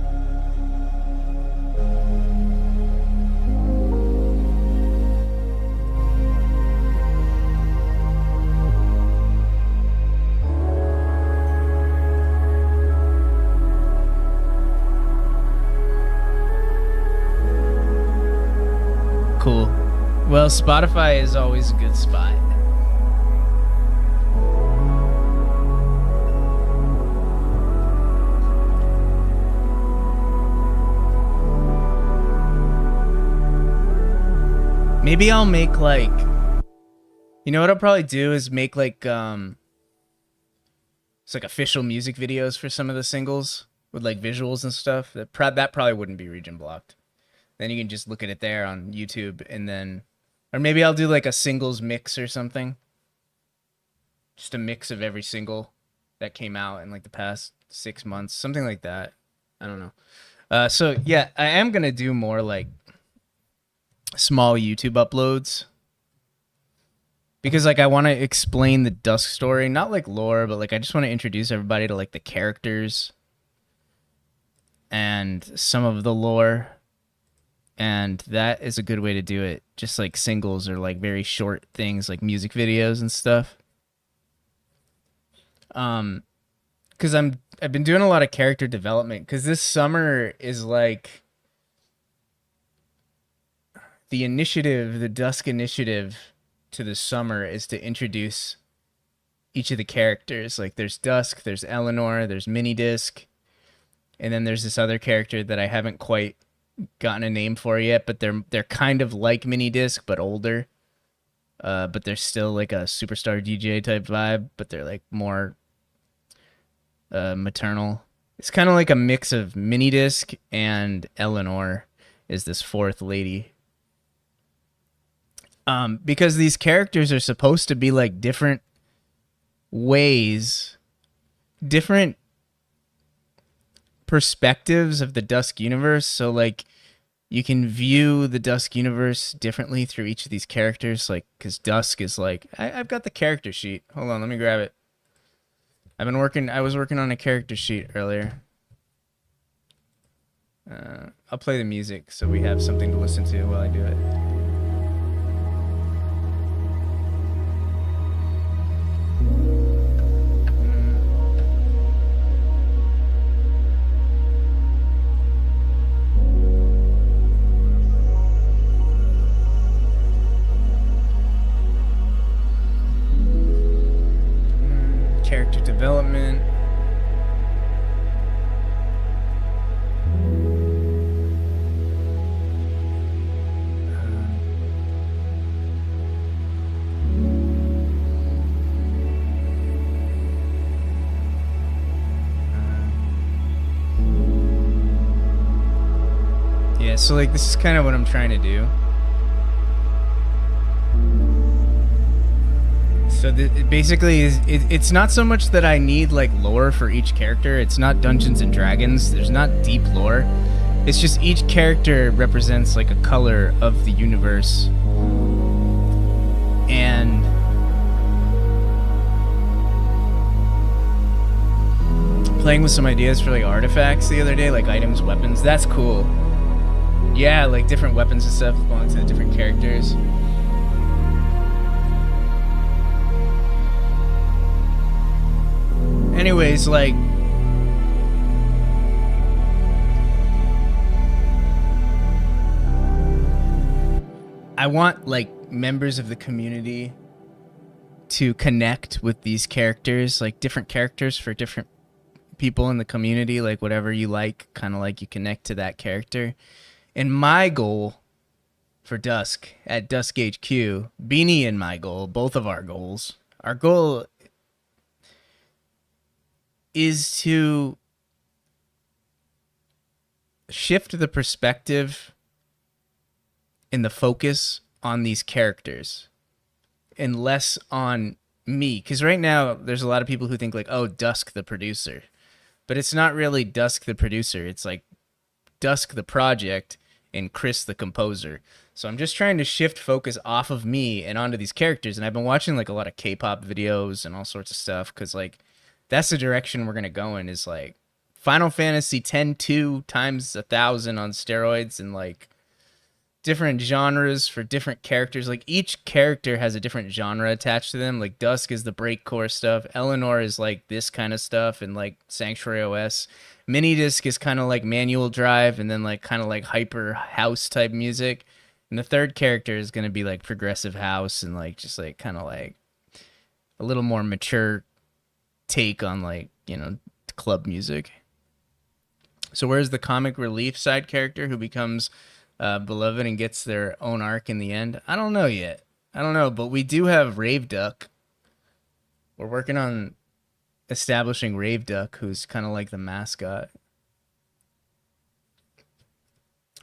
Cool. Well, Spotify is always a good spot. Maybe I'll make like, you know what I'll probably do is make like it's like official music videos for some of the singles with like visuals and stuff. That probably wouldn't be region blocked. Then you can just look at it there on YouTube, and then, or maybe I'll do like a singles mix or something. Just a mix of every single that came out in like the past 6 months, something like that. I don't know. So yeah, I am gonna do more like small YouTube uploads, because like I want to explain the Dusk story, not like lore, but like I just want to introduce everybody to like the characters and some of the lore, and that is a good way to do it. Just like singles or like very short things like music videos and stuff. Because I've been doing a lot of character development, because this summer is like the initiative, the Dusk initiative to the summer is to introduce each of the characters. Like there's Dusk, there's Eleanor, there's Minidisc, and then there's this other character that I haven't quite gotten a name for yet, but they're kind of like Minidisc but older. But they're still like a superstar DJ type vibe, but they're like more maternal. It's kind of like a mix of Minidisc and Eleanor is this fourth lady. Because these characters are supposed to be like different ways, different perspectives of the Dusk universe. So like you can view the Dusk universe differently through each of these characters. Like, because Dusk is like, I've got the character sheet. Hold on, let me grab it. I was working on a character sheet earlier. I'll play the music so we have something to listen to while I do it. Character development. Yeah, so like this is kind of what I'm trying to do. So basically, it's not so much that I need like lore for each character. It's not Dungeons and Dragons. There's not deep lore. It's just each character represents like a color of the universe. And playing with some ideas for like artifacts the other day, like items, weapons. That's cool. Yeah, like different weapons and stuff belong to the different characters. Anyways, like, I want like members of the community to connect with these characters, like different characters for different people in the community, like whatever you like, kind of like you connect to that character. And my goal for Dusk at Dusk HQ. Beanie and my goal, both of our goals. Our goal is to shift the perspective and the focus on these characters and less on me. Because right now, there's a lot of people who think like, oh, Dusk the producer. But it's not really Dusk the producer. It's like Dusk the project and Chris the composer. So I'm just trying to shift focus off of me and onto these characters. And I've been watching like a lot of K-pop videos and all sorts of stuff because like that's the direction we're going to go in, is like Final Fantasy X-2 times 1,000 on steroids, and like different genres for different characters. Like each character has a different genre attached to them. Like Dusk is the breakcore stuff. Eleanor is like this kind of stuff, and like Sanctuary OS. Minidisc is kind of like manual drive, and then like kind of like hyper house type music. And the third character is going to be like progressive house and like just like kind of like a little more mature take on like, you know, club music. So where's the comic relief side character who becomes beloved and gets their own arc in the end? I don't know yet. I don't know, but we do have Rave Duck. We're working on establishing Rave Duck, who's kind of like the mascot.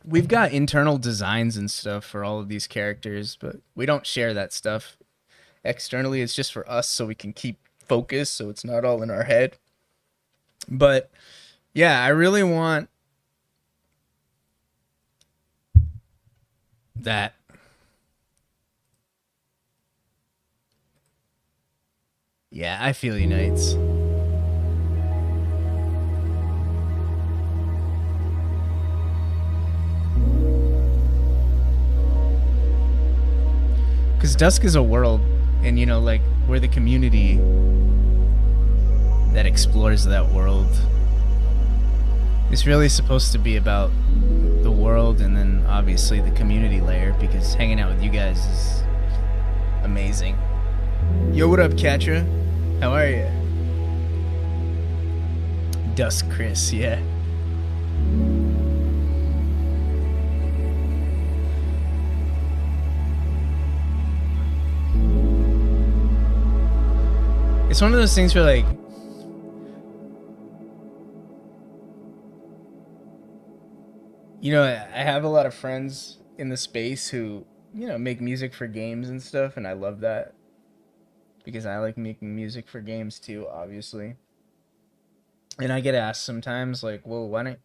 We've got internal designs and stuff for all of these characters, but we don't share that stuff externally. It's just for us so we can keep focus, so it's not all in our head. But yeah, I really want that. Yeah, I feel you, Knights. Because Dusk is a world, and you know, like, we're the community that explores that world. It's really supposed to be about the world and then obviously the community layer, because hanging out with you guys is amazing. Yo, what up, Katra? How are you? Dusk Chris, yeah. It's one of those things where like, you know, I have a lot of friends in the space who, you know, make music for games and stuff, and I love that because I like making music for games too, obviously. And I get asked sometimes like, well, why don't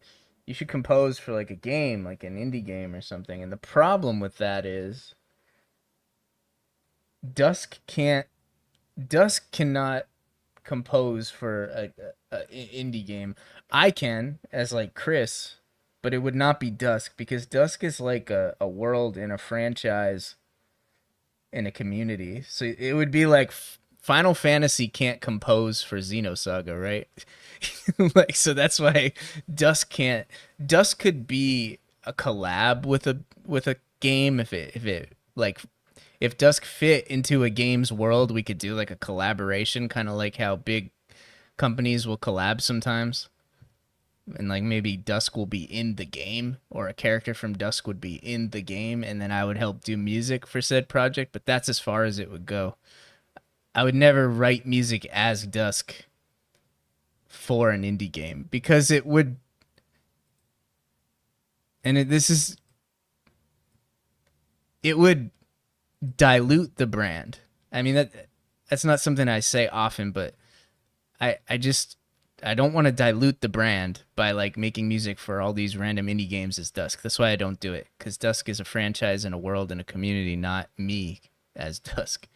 you should compose for like a game, like an indie game or something. And the problem with that is Dusk cannot compose for a indie game. I can, as like Chris, but it would not be Dusk, because Dusk is like a world in a franchise in a community. So it would be like Final Fantasy can't compose for Xenosaga, right? Like, so that's why Dusk can't. Dusk could be a collab with a game if Dusk fit into a game's world, we could do like a collaboration, kind of like how big companies will collab sometimes. And like maybe Dusk will be in the game, or a character from Dusk would be in the game, and then I would help do music for said project, but that's as far as it would go. I would never write music as Dusk for an indie game, because it would, and it would dilute the brand. I mean, that's not something I say often, but I don't want to dilute the brand by like making music for all these random indie games as Dusk. That's why I don't do it, because Dusk is a franchise and a world and a community, not me as Dusk.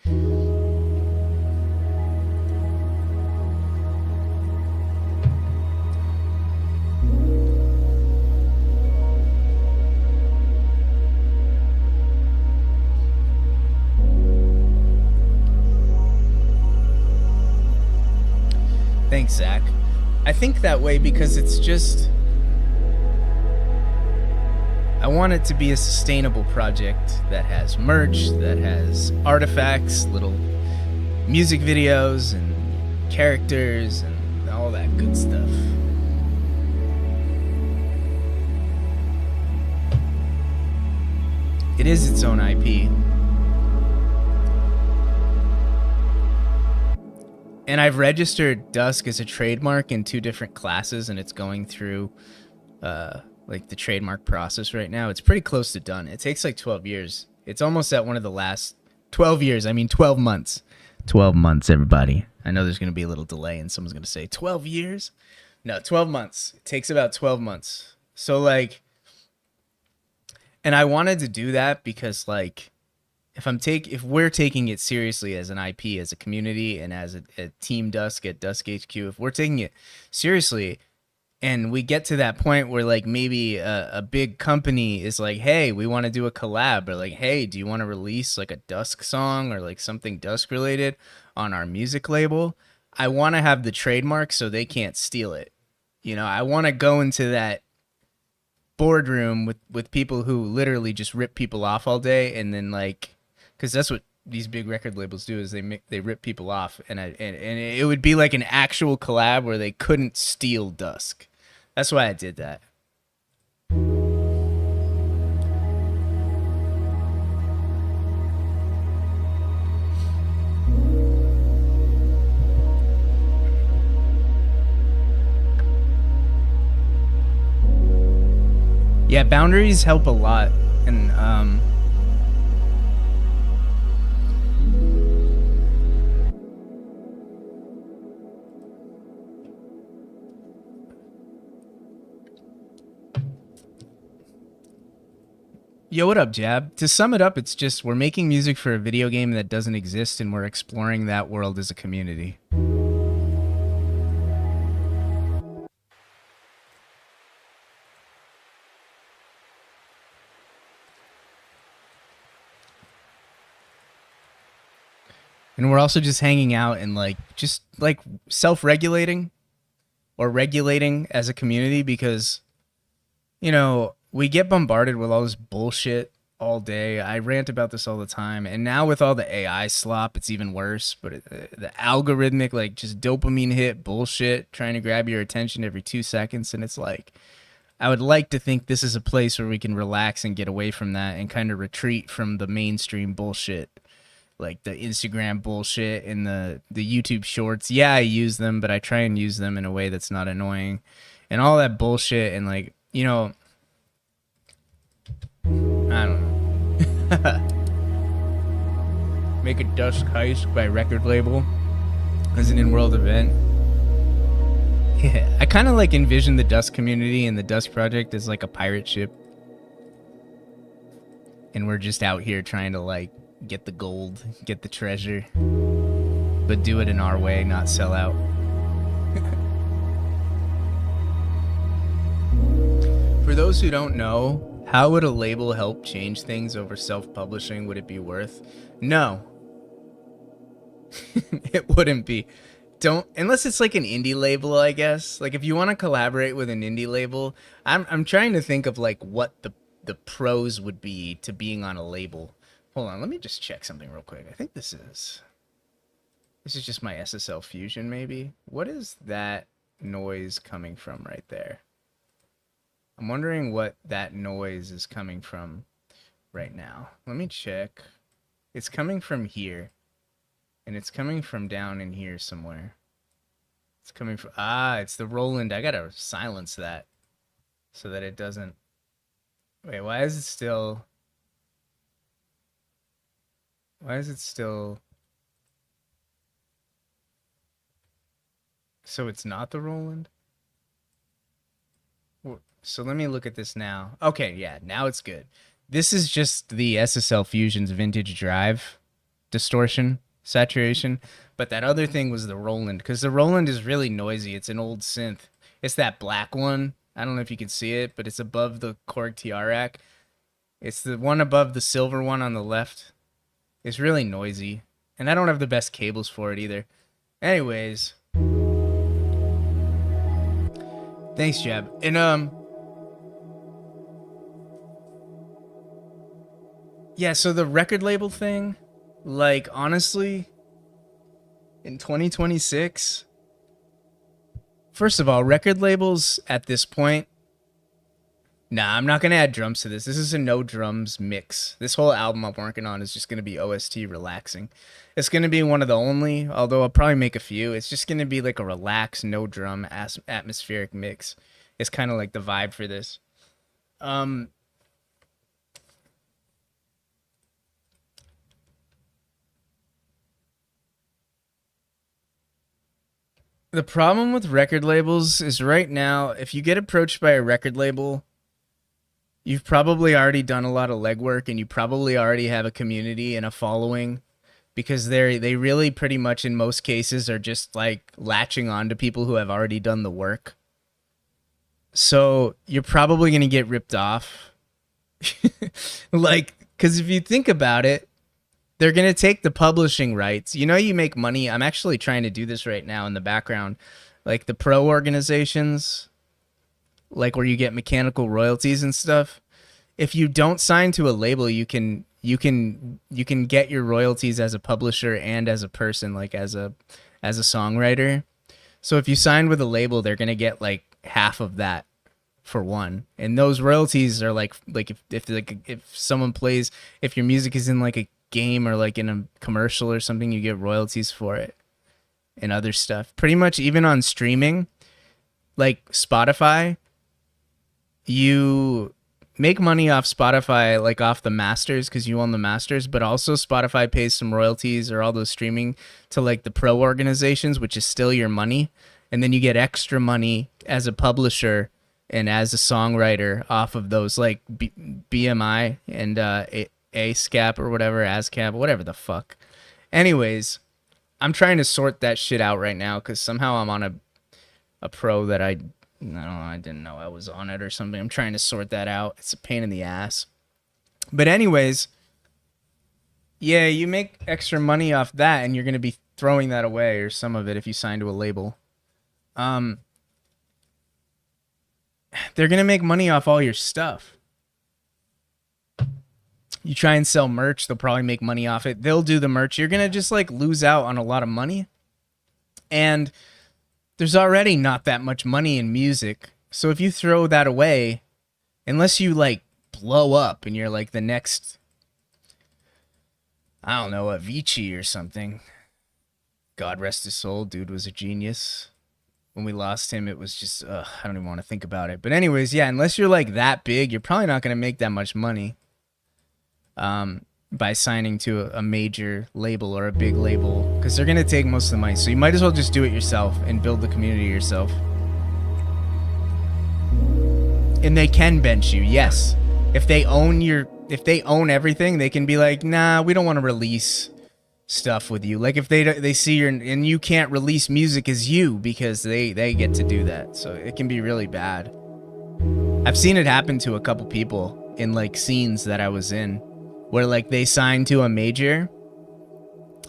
Thanks, Zach. I think that way because it's just, I want it to be a sustainable project that has merch, that has artifacts, little music videos and characters and all that good stuff. It is its own IP. And I've registered Dusk as a trademark in 2 different classes, and it's going through like the trademark process right now. It's pretty close to done. It takes like 12 years. It's almost at one of the last 12 years. I mean 12 months. 12 months, everybody. I know there's going to be a little delay and someone's going to say 12 years. No, 12 months. It takes about 12 months. So like, and I wanted to do that because like, if we're taking it seriously as an IP, as a community, and as a Team Dusk at Dusk HQ, if we're taking it seriously, and we get to that point where like maybe a big company is like, hey, we want to do a collab, or like, hey, do you want to release like a Dusk song or like something Dusk related on our music label? I want to have the trademark so they can't steal it. You know, I want to go into that boardroom with people who literally just rip people off all day, and then like, because that's what these big record labels do, is they rip people off, and it would be like an actual collab where they couldn't steal Dusk. That's why I did that. Yeah, boundaries help a lot, and yo, what up, Jab? To sum it up, it's just we're making music for a video game that doesn't exist, and we're exploring that world as a community. And we're also just hanging out and like just like self-regulating or regulating as a community, because you know, we get bombarded with all this bullshit all day. I rant about this all the time. And now with all the AI slop, it's even worse. But the algorithmic, like just dopamine hit bullshit trying to grab your attention every 2 seconds. And it's like, I would like to think this is a place where we can relax and get away from that and kind of retreat from the mainstream bullshit. Like the Instagram bullshit and the YouTube shorts. Yeah, I use them, but I try and use them in a way that's not annoying. And all that bullshit, and like, you know, I don't know. Make a Dusk Heist by record label as an in-world event. Yeah, I kind of like envision the Dusk community and the Dusk project as like a pirate ship. And we're just out here trying to like get the gold, get the treasure, but do it in our way, not sell out. For those who don't know, how would a label help change things over self-publishing? Would it be worth? No. It wouldn't be. Don't, unless it's like an indie label, I guess. Like if you want to collaborate with an indie label, I'm trying to think of like what the pros would be to being on a label. Hold on, let me just check something real quick. I think this is just my SSL Fusion, maybe. What is that noise coming from right there? I'm wondering what that noise is coming from right now. Let me check. It's coming from here. And it's coming from down in here somewhere. It's coming from... Ah, it's the Roland. I gotta silence that so that it doesn't... Wait, why is it still... Why is it still... So it's not the Roland? So let me look at this now. Okay, yeah, now it's good. This is just the SSL Fusion's vintage drive distortion saturation, but that other thing was the Roland, because the Roland is really noisy. It's an old synth. It's that black one. I don't know if you can see it, but it's above the Korg TR rack. It's the one above the silver one on the left. It's really noisy, and I don't have the best cables for it either. Anyways, thanks, Jab. And yeah, so the record label thing, like, honestly, in 2026, first of all, record labels at this point Nah, I'm not gonna add drums to this. This is a no drums mix. This whole album I'm working on is just gonna be OST relaxing. It's gonna be one of the only, although I'll probably make a few. It's just gonna be like a relaxed, no drum atmospheric mix. It's kind of like the vibe for this. Um, the problem with record labels is right now, if you get approached by a record label, you've probably already done a lot of legwork and you probably already have a community and a following because they really pretty much in most cases are just like latching on to people who have already done the work. So you're probably going to get ripped off. Like, because if you think about it, they're going to take the publishing rights. You know, you make money. I'm actually trying to do this right now in the background. Like the pro organizations, like where you get mechanical royalties and stuff. If you don't sign to a label, you can get your royalties as a publisher and as a person, like as a songwriter. So if you sign with a label, they're going to get like half of that for one. And those royalties are like if someone plays, if your music is in like a game or like in a commercial or something, you get royalties for it and other stuff. Pretty much even on streaming, like Spotify, you make money off Spotify, like off the masters because you own the masters, but also Spotify pays some royalties or all those streaming to like the pro organizations, which is still your money. And then you get extra money as a publisher and as a songwriter off of those like BMI and ASCAP or whatever, ASCAP, whatever the fuck. Anyways, I'm trying to sort that shit out right now because somehow I'm on a pro that I don't know, I didn't know I was on it or something. I'm trying to sort that out. It's a pain in the ass. But anyways, yeah, you make extra money off that and you're going to be throwing that away or some of it if you sign to a label. They're going to make money off all your stuff. You try and sell merch, they'll probably make money off it. They'll do the merch. You're going to just like lose out on a lot of money. And there's already not that much money in music. So if you throw that away, unless you like blow up and you're like the next, I don't know, Avicii or something. God rest his soul. Dude was a genius. When we lost him, it was just, I don't even want to think about it. But anyways, yeah, unless you're like that big, you're probably not going to make that much money by signing to a major label or a big label because they're going to take most of the money. So you might as well just do it yourself and build the community yourself. And they can bench you, yes. If they own everything, they can be like, nah, we don't want to release stuff with you. Like if they see you're and you can't release music as you because they get to do that. So it can be really bad. I've seen it happen to a couple people in like scenes that I was in where like they signed to a major,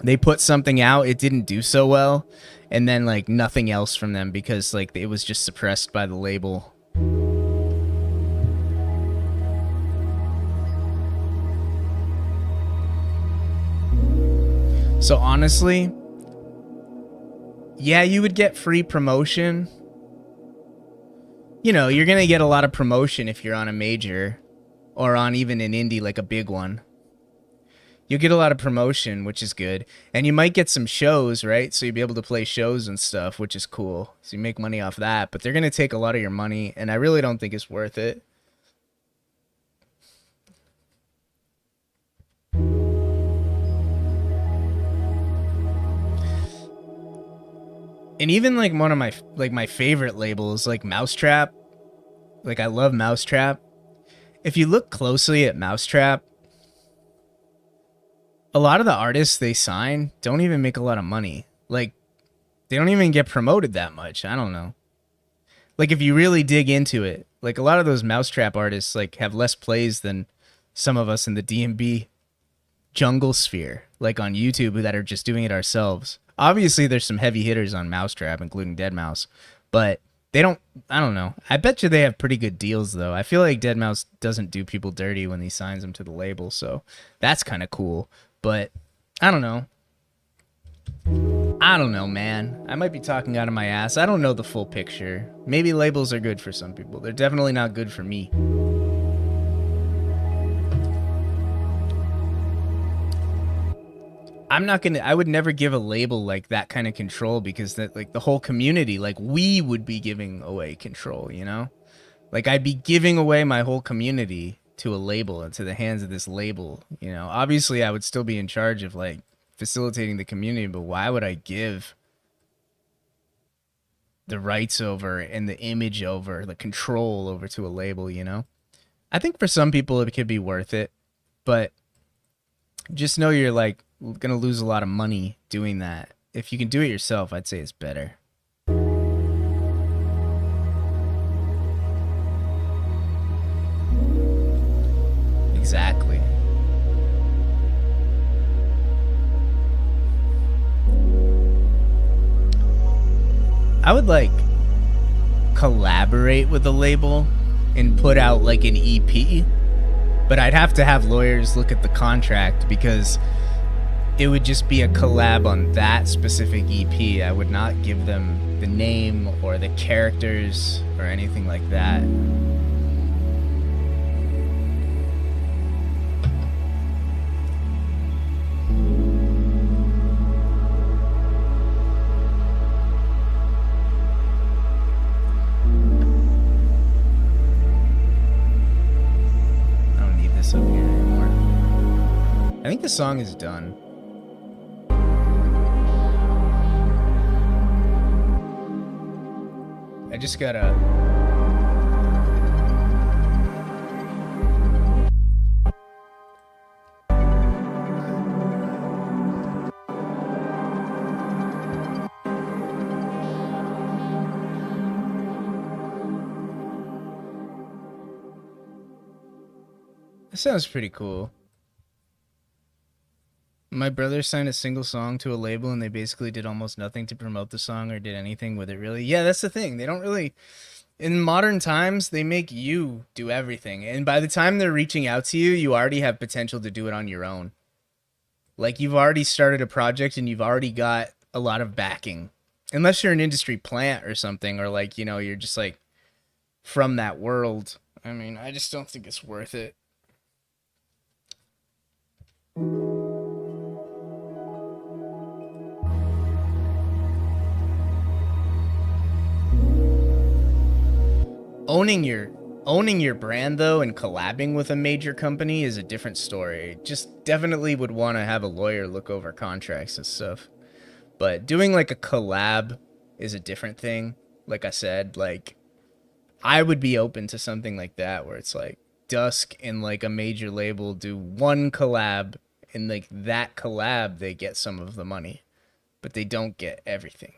they put something out, it didn't do so well, and then like nothing else from them because like it was just suppressed by the label. So honestly, yeah, you would get free promotion. You know, you're going to get a lot of promotion if you're on a major or on even an indie, like a big one. You'll get a lot of promotion, which is good. And you might get some shows, right? So you'll be able to play shows and stuff, which is cool. So you make money off that, but they're going to take a lot of your money, and I really don't think it's worth it. And even like one of my favorite labels, like Mousetrap, like I love Mousetrap. If you look closely at Mousetrap, a lot of the artists they sign don't even make a lot of money. Like they don't even get promoted that much. I don't know. Like if you really dig into it, like a lot of those Mousetrap artists like have less plays than some of us in the DMB jungle sphere, like on YouTube that are just doing it ourselves. Obviously, there's some heavy hitters on Mousetrap, including Deadmau5, but they don't, I don't know. I bet you they have pretty good deals, though. I feel like Deadmau5 doesn't do people dirty when he signs them to the label, so that's kind of cool. But I don't know. I don't know, man. I might be talking out of my ass. I don't know the full picture. Maybe labels are good for some people. They're definitely not good for me. I would never give a label like that kind of control, because that, like, the whole community, like, we would be giving away control, you know? Like, I'd be giving away my whole community to a label, into the hands of this label, you know? Obviously, I would still be in charge of, like, facilitating the community, but why would I give the rights over and the image over, the control over to a label, you know? I think for some people it could be worth it, but just know you're, like, gonna lose a lot of money doing that. If you can do it yourself, I'd say it's better. Exactly. I would, like, collaborate with a label and put out, like, an EP, but I'd have to have lawyers look at the contract, because it would just be a collab on that specific EP. I would not give them the name or the characters or anything like that. I don't need this up here anymore. I think the song is done. I just gotta... That sounds pretty cool. My brother signed a single song to a label, and they basically did almost nothing to promote the song or did anything with it, really. Yeah, that's the thing. They don't really... In modern times, they make you do everything. And by the time they're reaching out to you, you already have potential to do it on your own. Like, you've already started a project and you've already got a lot of backing. Unless you're an industry plant or something, or, like, you know, you're just, like, from that world. I mean, I just don't think it's worth it. Owning your brand, though, and collabing with a major company is a different story. Just definitely would want to have a lawyer look over contracts and stuff. But doing, like, a collab is a different thing. Like I said, like, I would be open to something like that, where it's like Dusk and, like, a major label do one collab, and, like, that collab they get some of the money, but they don't get everything,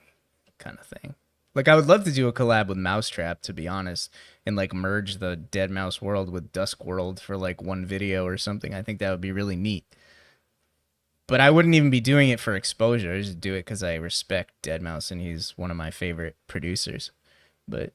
kind of thing. Like, I would love to do a collab with Mousetrap, to be honest, and, like, merge the Dead Mouse world with Dusk World for, like, one video or something. I think that would be really neat. But I wouldn't even be doing it for exposure. I just do it because I respect Dead Mouse and he's one of my favorite producers. But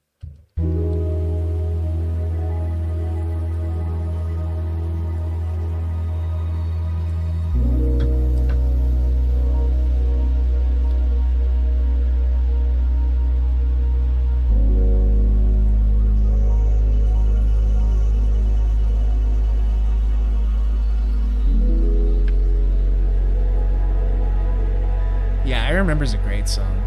yeah, I Remember's a great song.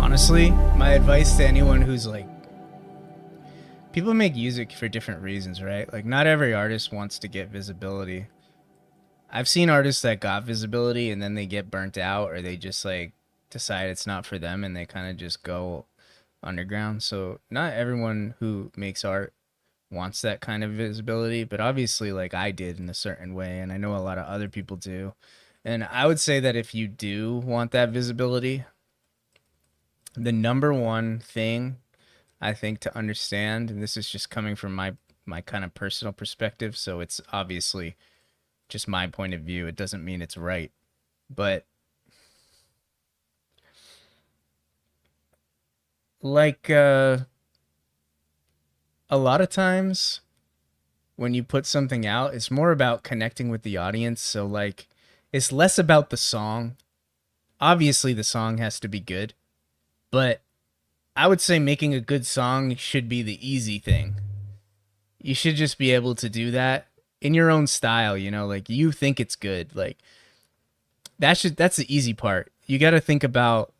Honestly, my advice to anyone who's like, people make music for different reasons, right? Like, not every artist wants to get visibility. I've seen artists that got visibility and then they get burnt out, or they just, like, decide it's not for them and they kind of just go underground. So not everyone who makes art wants that kind of visibility, but obviously like I did in a certain way, and I know a lot of other people do. And I would say that if you do want that visibility, the number one thing I think to understand, and this is just coming from my kind of personal perspective, so it's obviously just my point of view. It doesn't mean it's right. But like a lot of times when you put something out, it's more about connecting with the audience. So like it's less about the song. Obviously the song has to be good, but I would say making a good song should be the easy thing. You should just be able to do that in your own style, you know, like you think it's good. Like that's the easy part. You got to think about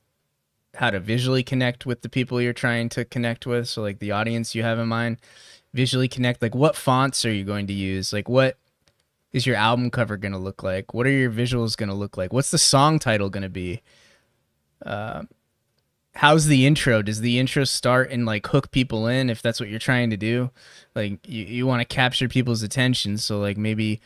how to visually connect with the people you're trying to connect with. So like the audience you have in mind, visually connect. Like what fonts are you going to use? Like what is your album cover going to look like? What are your visuals going to look like? What's the song title going to be? How's the intro? Does the intro start and like hook people in if that's what you're trying to do? Like you want to capture people's attention. So like maybe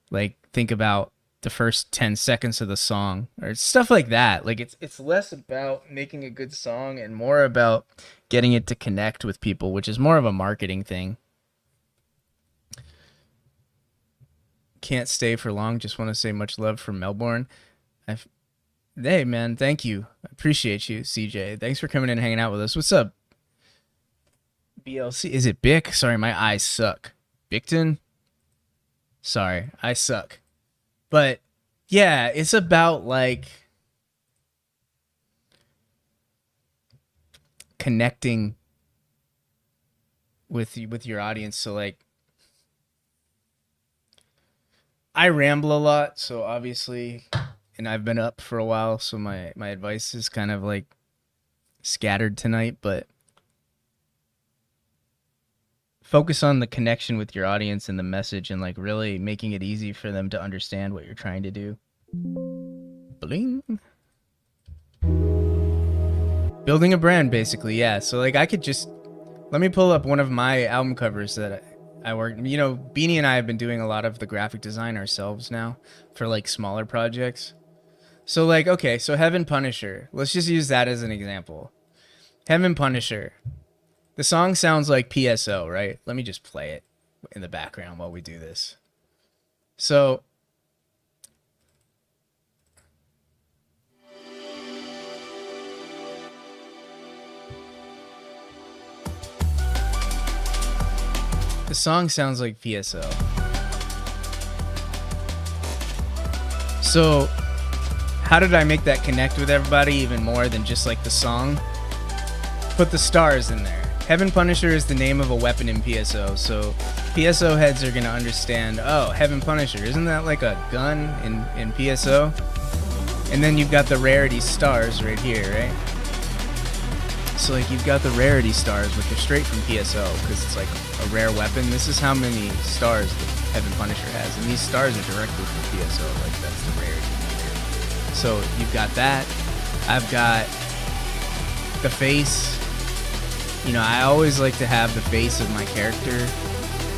like think about the first 10 seconds of the song or stuff like that. Like it's less about making a good song and more about getting it to connect with people, which is more of a marketing thing. Can't stay for long. Just want to say much love from Melbourne. Hey man, thank you. I appreciate you, CJ. Thanks for coming in and hanging out with us. What's up? BLC. Is it Bic? Sorry, my eyes suck. Bicton? Sorry, I suck. But yeah, it's about like connecting with your audience. So like I ramble a lot, so obviously, and I've been up for a while, so my advice is kind of like scattered tonight, but focus on the connection with your audience and the message and like really making it easy for them to understand what you're trying to do. Bling. Building a brand, basically, yeah. So like I could just, let me pull up one of my album covers that I work, you know, Beanie and I have been doing a lot of the graphic design ourselves now for like smaller projects. So like, okay, so Heaven Punisher, let's just use that as an example. Heaven Punisher. The song sounds like PSO, right? Let me just play it in the background while we do this. So the song sounds like PSO. So how did I make that connect with everybody even more than just like the song? Put the stars in there. Heaven Punisher is the name of a weapon in PSO, so PSO heads are going to understand, oh, Heaven Punisher, isn't that like a gun in PSO? And then you've got the rarity stars right here, right? So like you've got the rarity stars, which are straight from PSO, because it's like a rare weapon. This is how many stars the Heaven Punisher has, and these stars are directly from PSO, like that's the rarity meter. So you've got that. I've got the face. You know, I always like to have the face of my character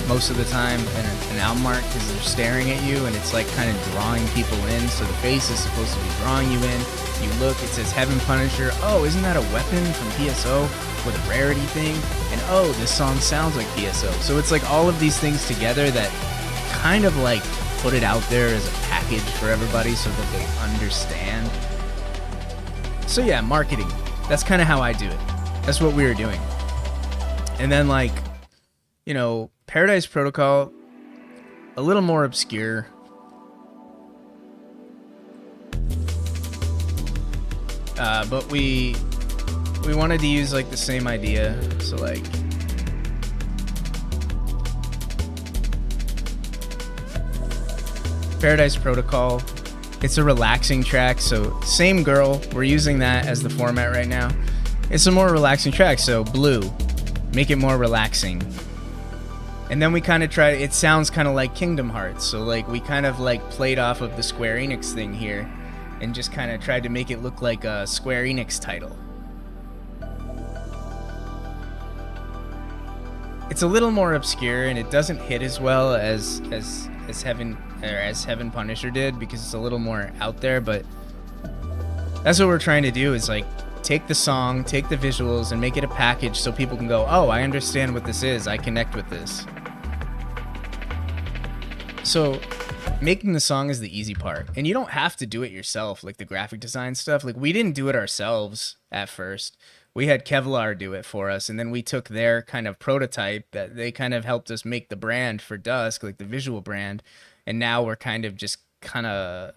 most of the time in an album art because they're staring at you and it's like kind of drawing people in. So the face is supposed to be drawing you in. You look, it says Heaven Punisher. Oh, isn't that a weapon from PSO with a rarity thing? And oh, this song sounds like PSO. So it's like all of these things together that kind of like put it out there as a package for everybody so that they understand. So yeah, marketing. That's kind of how I do it. That's what we were doing. And then like, you know, Paradise Protocol, a little more obscure. But we wanted to use like the same idea. So like, Paradise Protocol, it's a relaxing track. So same girl, we're using that as the format right now. It's a more relaxing track. So Blue, make it more relaxing. And then we kind of try, it sounds kind of like Kingdom Hearts. So like we kind of like played off of the Square Enix thing here and just kind of tried to make it look like a Square Enix title. It's a little more obscure, and it doesn't hit as well as Heaven Punisher did, because it's a little more out there. But that's what we're trying to do, is like take the song, take the visuals, and make it a package so people can go, oh, I understand what this is, I connect with this. So making the song is the easy part, and you don't have to do it yourself, like the graphic design stuff. Like, we didn't do it ourselves at first. We had Kevlar do it for us, and then we took their kind of prototype that they kind of helped us make the brand for Dusk, like the visual brand, and now we're kind of just kind of...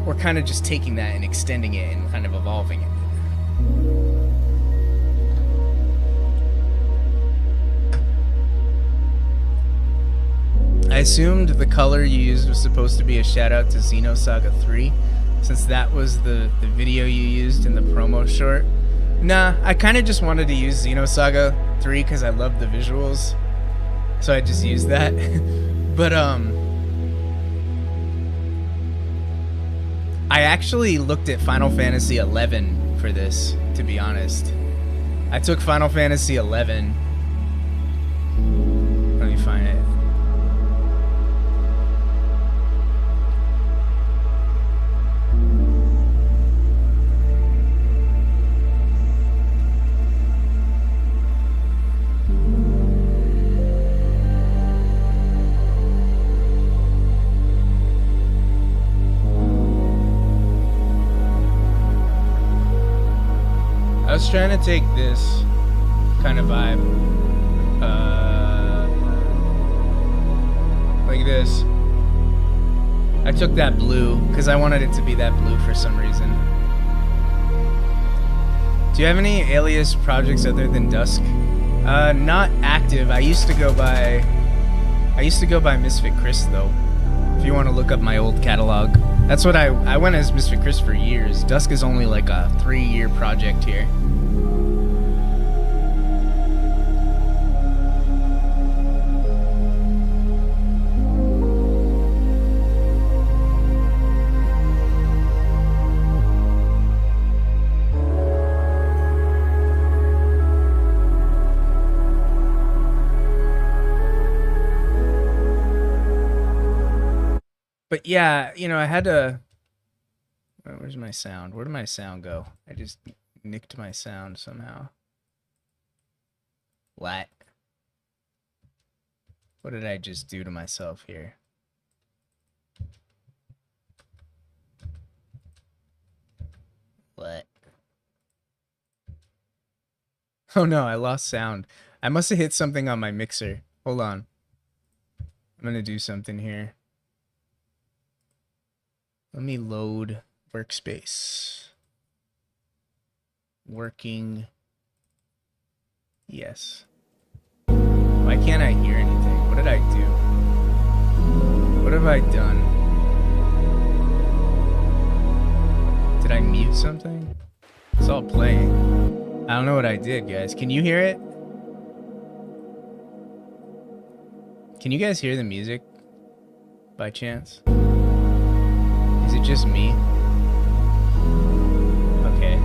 we're kind of just taking that and extending it and kind of evolving it. I assumed the color you used was supposed to be a shout out to Xenosaga 3, since that was the video you used in the promo short. Nah, I kind of just wanted to use Xenosaga 3 because I love the visuals, so I just used that. But I actually looked at Final Fantasy XI for this, to be honest. I took Final Fantasy XI. Let me find it. I was trying to take this kind of vibe, like this. I took that blue because I wanted it to be that blue for some reason. Do you have any Alias projects other than Dusk? Not active. I used to go by Misfit Chris though. If you want to look up my old catalog, that's what I went as Misfit Chris for years. Dusk is only like a 3-year project here. But yeah, you know, I had to... Where's my sound? Where did my sound go? I just nicked my sound somehow. What? What did I just do to myself here? What? Oh no, I lost sound. I must have hit something on my mixer. Hold on. I'm gonna do something here. Let me load workspace. Working. Yes. Why can't I hear anything? What did I do? What have I done? Did I mute something? It's all playing. I don't know what I did, guys. Can you hear it? Can you guys hear the music by chance? Is it just me? Okay.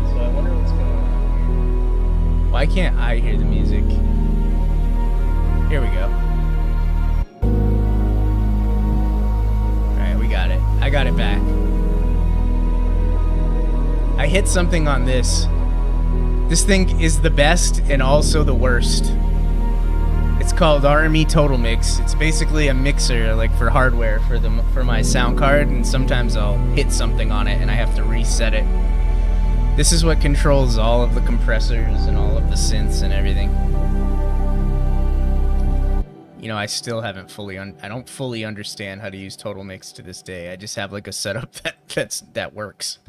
So I wonder what's going on here. Why can't I hear the music? Here we go. Alright, we got it. I got it back. I hit something on this. This thing is the best and also the worst. It's called RME Total Mix. It's basically a mixer, like for hardware, for my sound card, and sometimes I'll hit something on it and I have to reset it. This is what controls all of the compressors and all of the synths and everything. You know, I still haven't I don't fully understand how to use Total Mix to this day. I just have like a setup that works.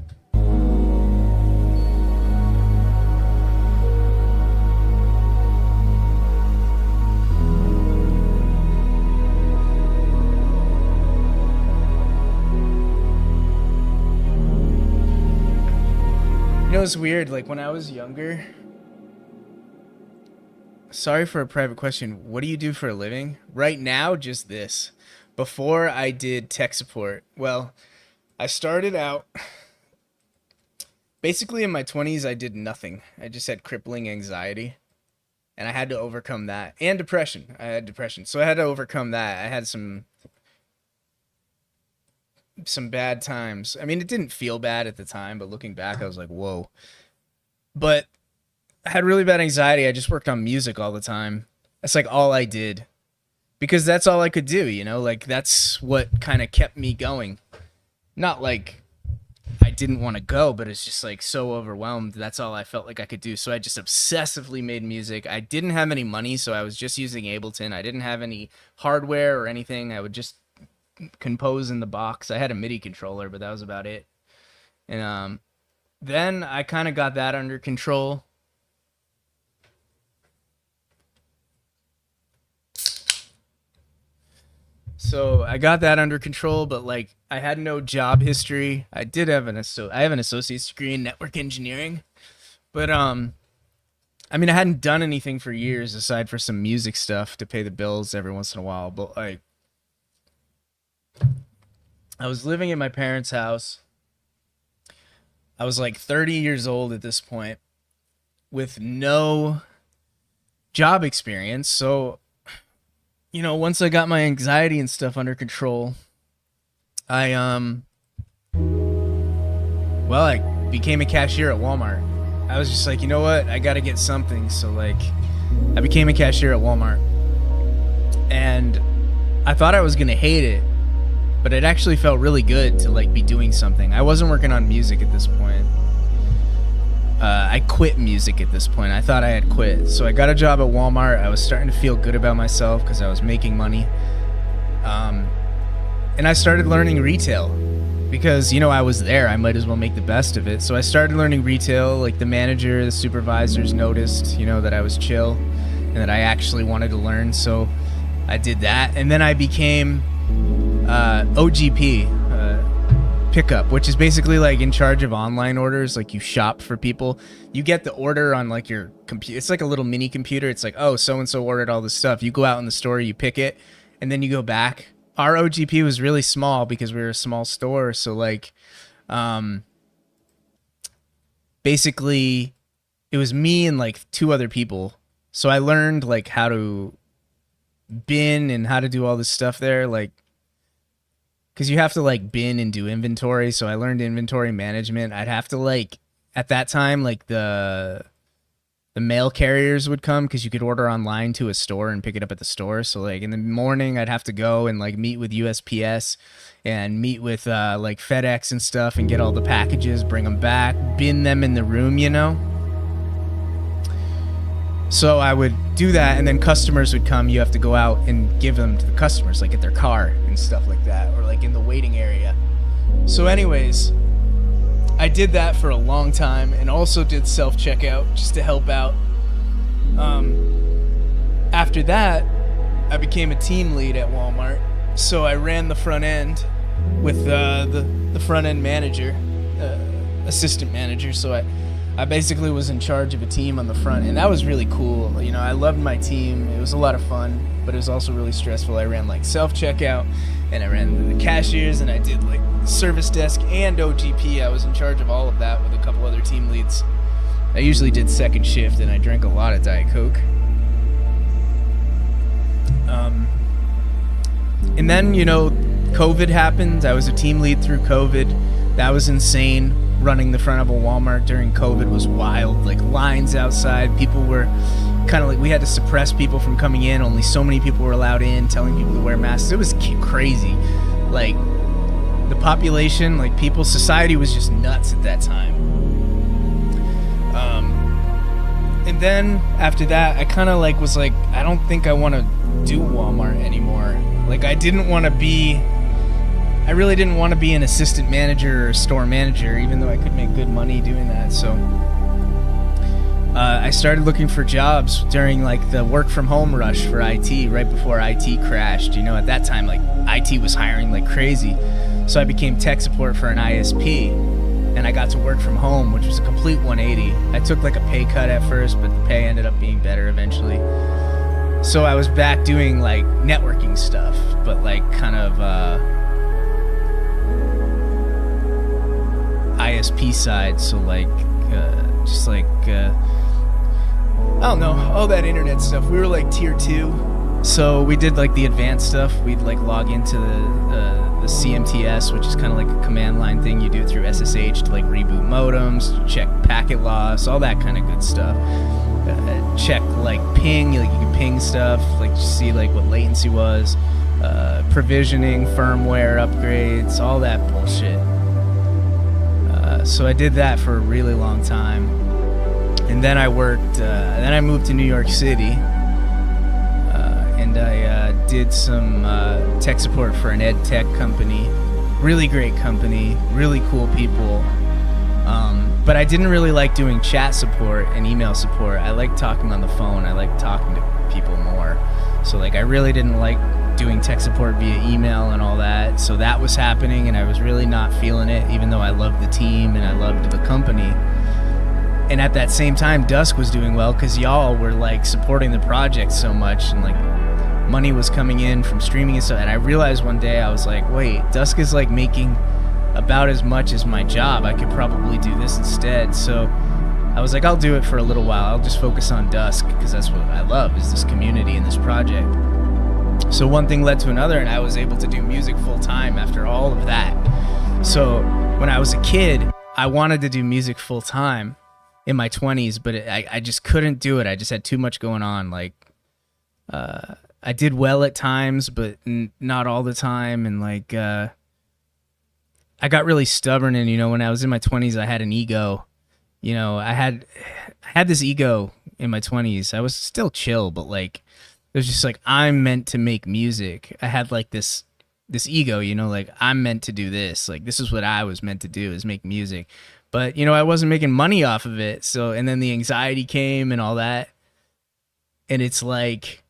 You know, it's weird, like when I was younger, Sorry for a private question. What do you do for a living? Right now, just this. Before I did tech support, well, I started out basically in my 20s, I did nothing. I just had crippling anxiety and I had to overcome that and depression. I had depression. So I had to overcome that. I had some bad times. I mean, it didn't feel bad at the time, but looking back, I was like, whoa. But I had really bad anxiety. I just worked on music all the time. That's like all I did because that's all I could do, you know, like that's what kind of kept me going. Not like I didn't want to go, but it's just like so overwhelmed. That's all I felt like I could do. So I just obsessively made music. I didn't have any money, so I was just using Ableton. I didn't have any hardware or anything. I would just compose in the box. I had a MIDI controller, but that was about it. And then I kind of got that under control. So I got that under control, but like I had no job history. I did have I have an associate's degree in network engineering, but I mean I hadn't done anything for years aside for some music stuff to pay the bills every once in a while. But like I was living in my parents' house. I was like 30 years old at this point with no job experience. So you know, once I got my anxiety and stuff under control, I became a cashier at Walmart. I was just like, you know what? I got to get something. So like I became a cashier at Walmart. And I thought I was going to hate it, but it actually felt really good to like be doing something. I wasn't working on music at this point. I quit music at this point. I thought I had quit. So I got a job at Walmart. I was starting to feel good about myself because I was making money. And I started learning retail because, you know, I was there. I might as well make the best of it. So I started learning retail. Like the manager, the supervisors noticed, you know, that I was chill and that I actually wanted to learn. So I did that. And then I became OGP. Pickup, which is basically like in charge of online orders. Like you shop for people, you get the order on like your computer. It's like a little mini computer. It's like, oh, so and so ordered all this stuff. You go out in the store, you pick it, and then you go back. Our OGP was really small because we were a small store. So like basically it was me and like two other people. So I learned like how to bin and how to do all this stuff there, like because you have to like bin and do inventory. So I learned inventory management. I'd have to like at that time like the mail carriers would come because you could order online to a store and pick it up at the store. So like in the morning I'd have to go and like meet with USPS and meet with like FedEx and stuff and get all the packages, bring them back, bin them in the room, you know. So I would do that, and then customers would come. You have to go out and give them to the customers, like at their car and stuff like that, or like in the waiting area. So anyways, I did that for a long time and also did self-checkout just to help out. After that, I became a team lead at Walmart. So I ran the front end with the front end manager, assistant manager. So I basically was in charge of a team on the front, and that was really cool. You know, I loved my team. It was a lot of fun, but it was also really stressful. I ran like self-checkout, and I ran the cashiers, and I did like service desk and OGP. I was in charge of all of that with a couple other team leads. I usually did second shift, and I drank a lot of Diet Coke. And then, you know, COVID happened. I was a team lead through COVID. That was insane. Running the front of a Walmart during COVID was wild. Like lines outside, people were kind of like, we had to suppress people from coming in. Only so many people were allowed in, telling people to wear masks. It was crazy. Like the population, like people, society was just nuts at that time. And then after that, I kind of like was like, I don't think I want to do Walmart anymore. Like I really didn't want to be an assistant manager or store manager, even though I could make good money doing that. So I started looking for jobs during like the work from home rush for IT, right before IT crashed. You know, at that time, like IT was hiring like crazy. So I became tech support for an ISP. and I got to work from home, which was a complete 180. I took like a pay cut at first, but the pay ended up being better eventually. So I was back doing like networking stuff, but like kind of ISP side. So like just like I don't know, all that internet stuff. We were like tier 2, so we did like the advanced stuff. We'd like log into the CMTS, which is kind of like a command line thing you do through SSH to like reboot modems, check packet loss, all that kind of good stuff. Check like ping, like you can ping stuff, like see like what latency was, provisioning, firmware upgrades, all that bullshit. So I did that for a really long time, and then I worked. Then I moved to New York City, and I did some tech support for an ed tech company. Really great company, really cool people. But I didn't really like doing chat support and email support. I like talking on the phone. I like talking to people more. So like I really didn't like doing tech support via email and all that. So that was happening, and I was really not feeling it, even though I loved the team and I loved the company. And at that same time, Dusk was doing well because y'all were like supporting the project so much, and like money was coming in from streaming and stuff. And I realized one day, I was like, wait, Dusk is like making about as much as my job. I could probably do this instead. So I was like, I'll do it for a little while. I'll just focus on Dusk because that's what I love, is this community and this project. So one thing led to another, and I was able to do music full time after all of that. So when I was a kid, I wanted to do music full time in my 20s, but I just couldn't do it. I just had too much going on. Like, I did well at times, but not all the time. And like, I got really stubborn. And, you know, when I was in my 20s, I had an ego. You know, I had this ego in my 20s. I was still chill, but like, it was just like, I'm meant to make music. I had like this ego, you know, like I'm meant to do this. Like, this is what I was meant to do, is make music. But, you know, I wasn't making money off of it. So, and then the anxiety came and all that. And it's like,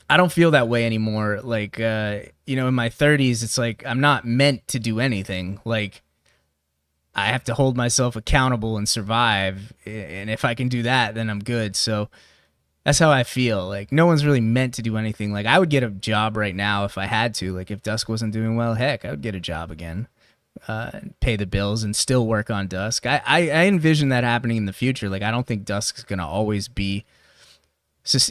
I don't feel that way anymore. Like, you know, in my 30s, it's like, I'm not meant to do anything. Like, I have to hold myself accountable and survive. And if I can do that, then I'm good. So that's how I feel. Like, no one's really meant to do anything. Like, I would get a job right now if I had to. Like, if Dusk wasn't doing well, heck, I would get a job again. Pay the bills and still work on Dusk. I envision that happening in the future. Like, I don't think Dusk is going to always be,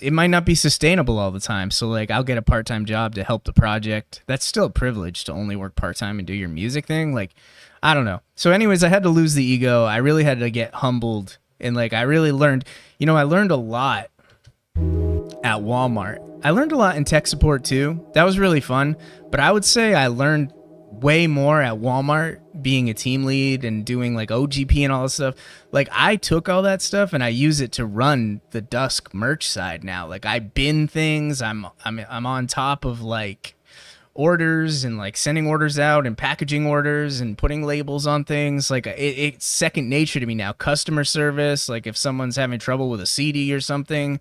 it might not be sustainable all the time. So like, I'll get a part-time job to help the project. That's still a privilege to only work part-time and do your music thing. Like, I don't know. So anyways, I had to lose the ego. I really had to get humbled. And like, I really learned, you know, I learned a lot at Walmart. I learned a lot in tech support too. That was really fun. But I would say I learned way more at Walmart, being a team lead and doing like OGP and all this stuff. Like, I took all that stuff and I use it to run the Dusk merch side now. Like, I bin things. I'm on top of like orders and like sending orders out and packaging orders and putting labels on things. Like, it's second nature to me now. Customer service, like if someone's having trouble with a CD or something,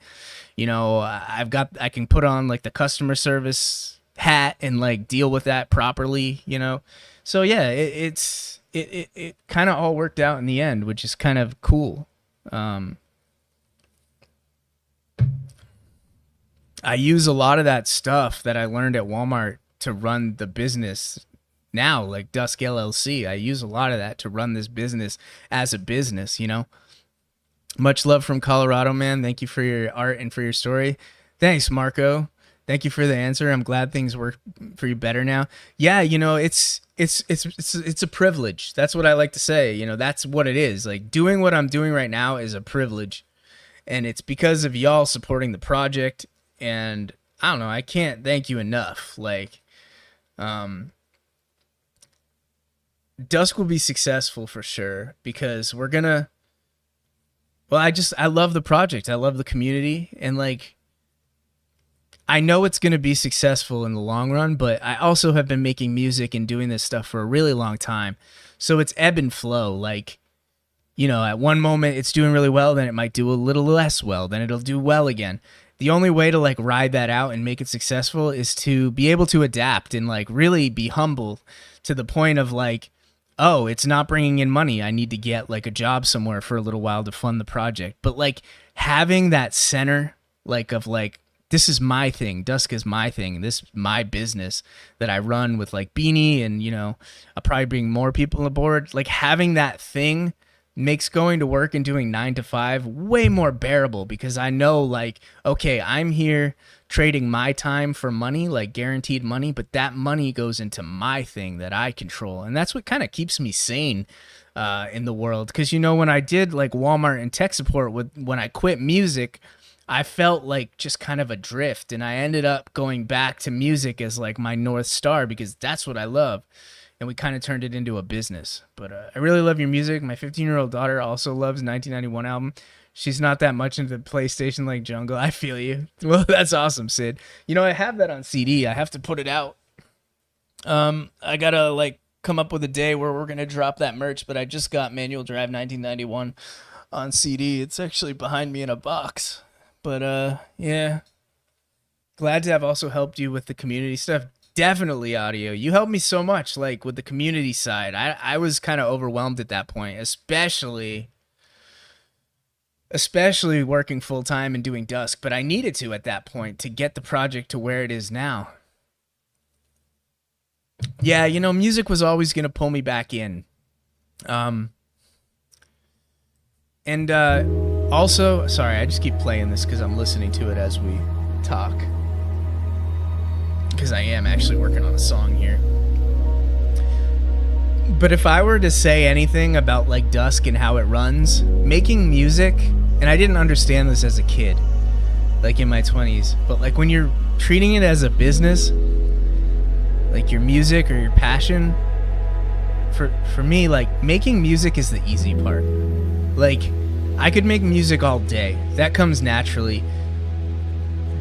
you know, I can put on like the customer service hat and like deal with that properly, you know. So yeah, it kind of all worked out in the end, which is kind of cool. I use a lot of that stuff that I learned at Walmart to run the business now, like Dusk LLC. I use a lot of that to run this business as a business, you know. Much love from Colorado, man. Thank you for your art and for your story. Thanks, Marco. Thank you for the answer. I'm glad things work for you better now. Yeah, you know, it's a privilege. That's what I like to say. You know, that's what it is. Like, doing what I'm doing right now is a privilege. And it's because of y'all supporting the project. And I don't know, I can't thank you enough. Like, Dusk will be successful for sure, because we're gonna, well, I love the project. I love the community. And like, I know it's going to be successful in the long run, but I also have been making music and doing this stuff for a really long time. So it's ebb and flow. Like, you know, at one moment it's doing really well, then it might do a little less well, then it'll do well again. The only way to like ride that out and make it successful is to be able to adapt and like really be humble to the point of like, oh, it's not bringing in money. I need to get like a job somewhere for a little while to fund the project. But like having that center, like of like, this is my thing. Dusk is my thing. This is my business that I run with like Beanie, and you know, I'll probably bring more people aboard. Like having that thing makes going to work and doing 9 to 5 way more bearable, because I know like, okay, I'm here trading my time for money, like guaranteed money, but that money goes into my thing that I control. And that's what kind of keeps me sane in the world. Because, you know, when I did like Walmart and tech support, when I quit music, I felt like just kind of adrift. And I ended up going back to music as like my North Star, because that's what I love. And we kind of turned it into a business. But I really love your music. My 15-year-old daughter also loves 1991 album. She's not that much into PlayStation like Jungle. I feel you. Well, that's awesome, Sid. You know, I have that on CD. I have to put it out. I gotta like come up with a day where we're gonna drop that merch. But I just got Manual Drive 1991 on CD. It's actually behind me in a box. But yeah, glad to have also helped you with the community stuff. Definitely, Audio. You helped me so much, like with the community side. I was kind of overwhelmed at that point, especially working full time and doing Dusk. But I needed to at that point to get the project to where it is now. Yeah, you know, music was always gonna pull me back in. And also, sorry, I just keep playing this because I'm listening to it as we talk. Because I am actually working on a song here. But if I were to say anything about like Dusk and how it runs, making music, and I didn't understand this as a kid, like in my 20s, but like when you're treating it as a business, like your music or your passion, for me, like making music is the easy part. Like I could make music all day. That comes naturally.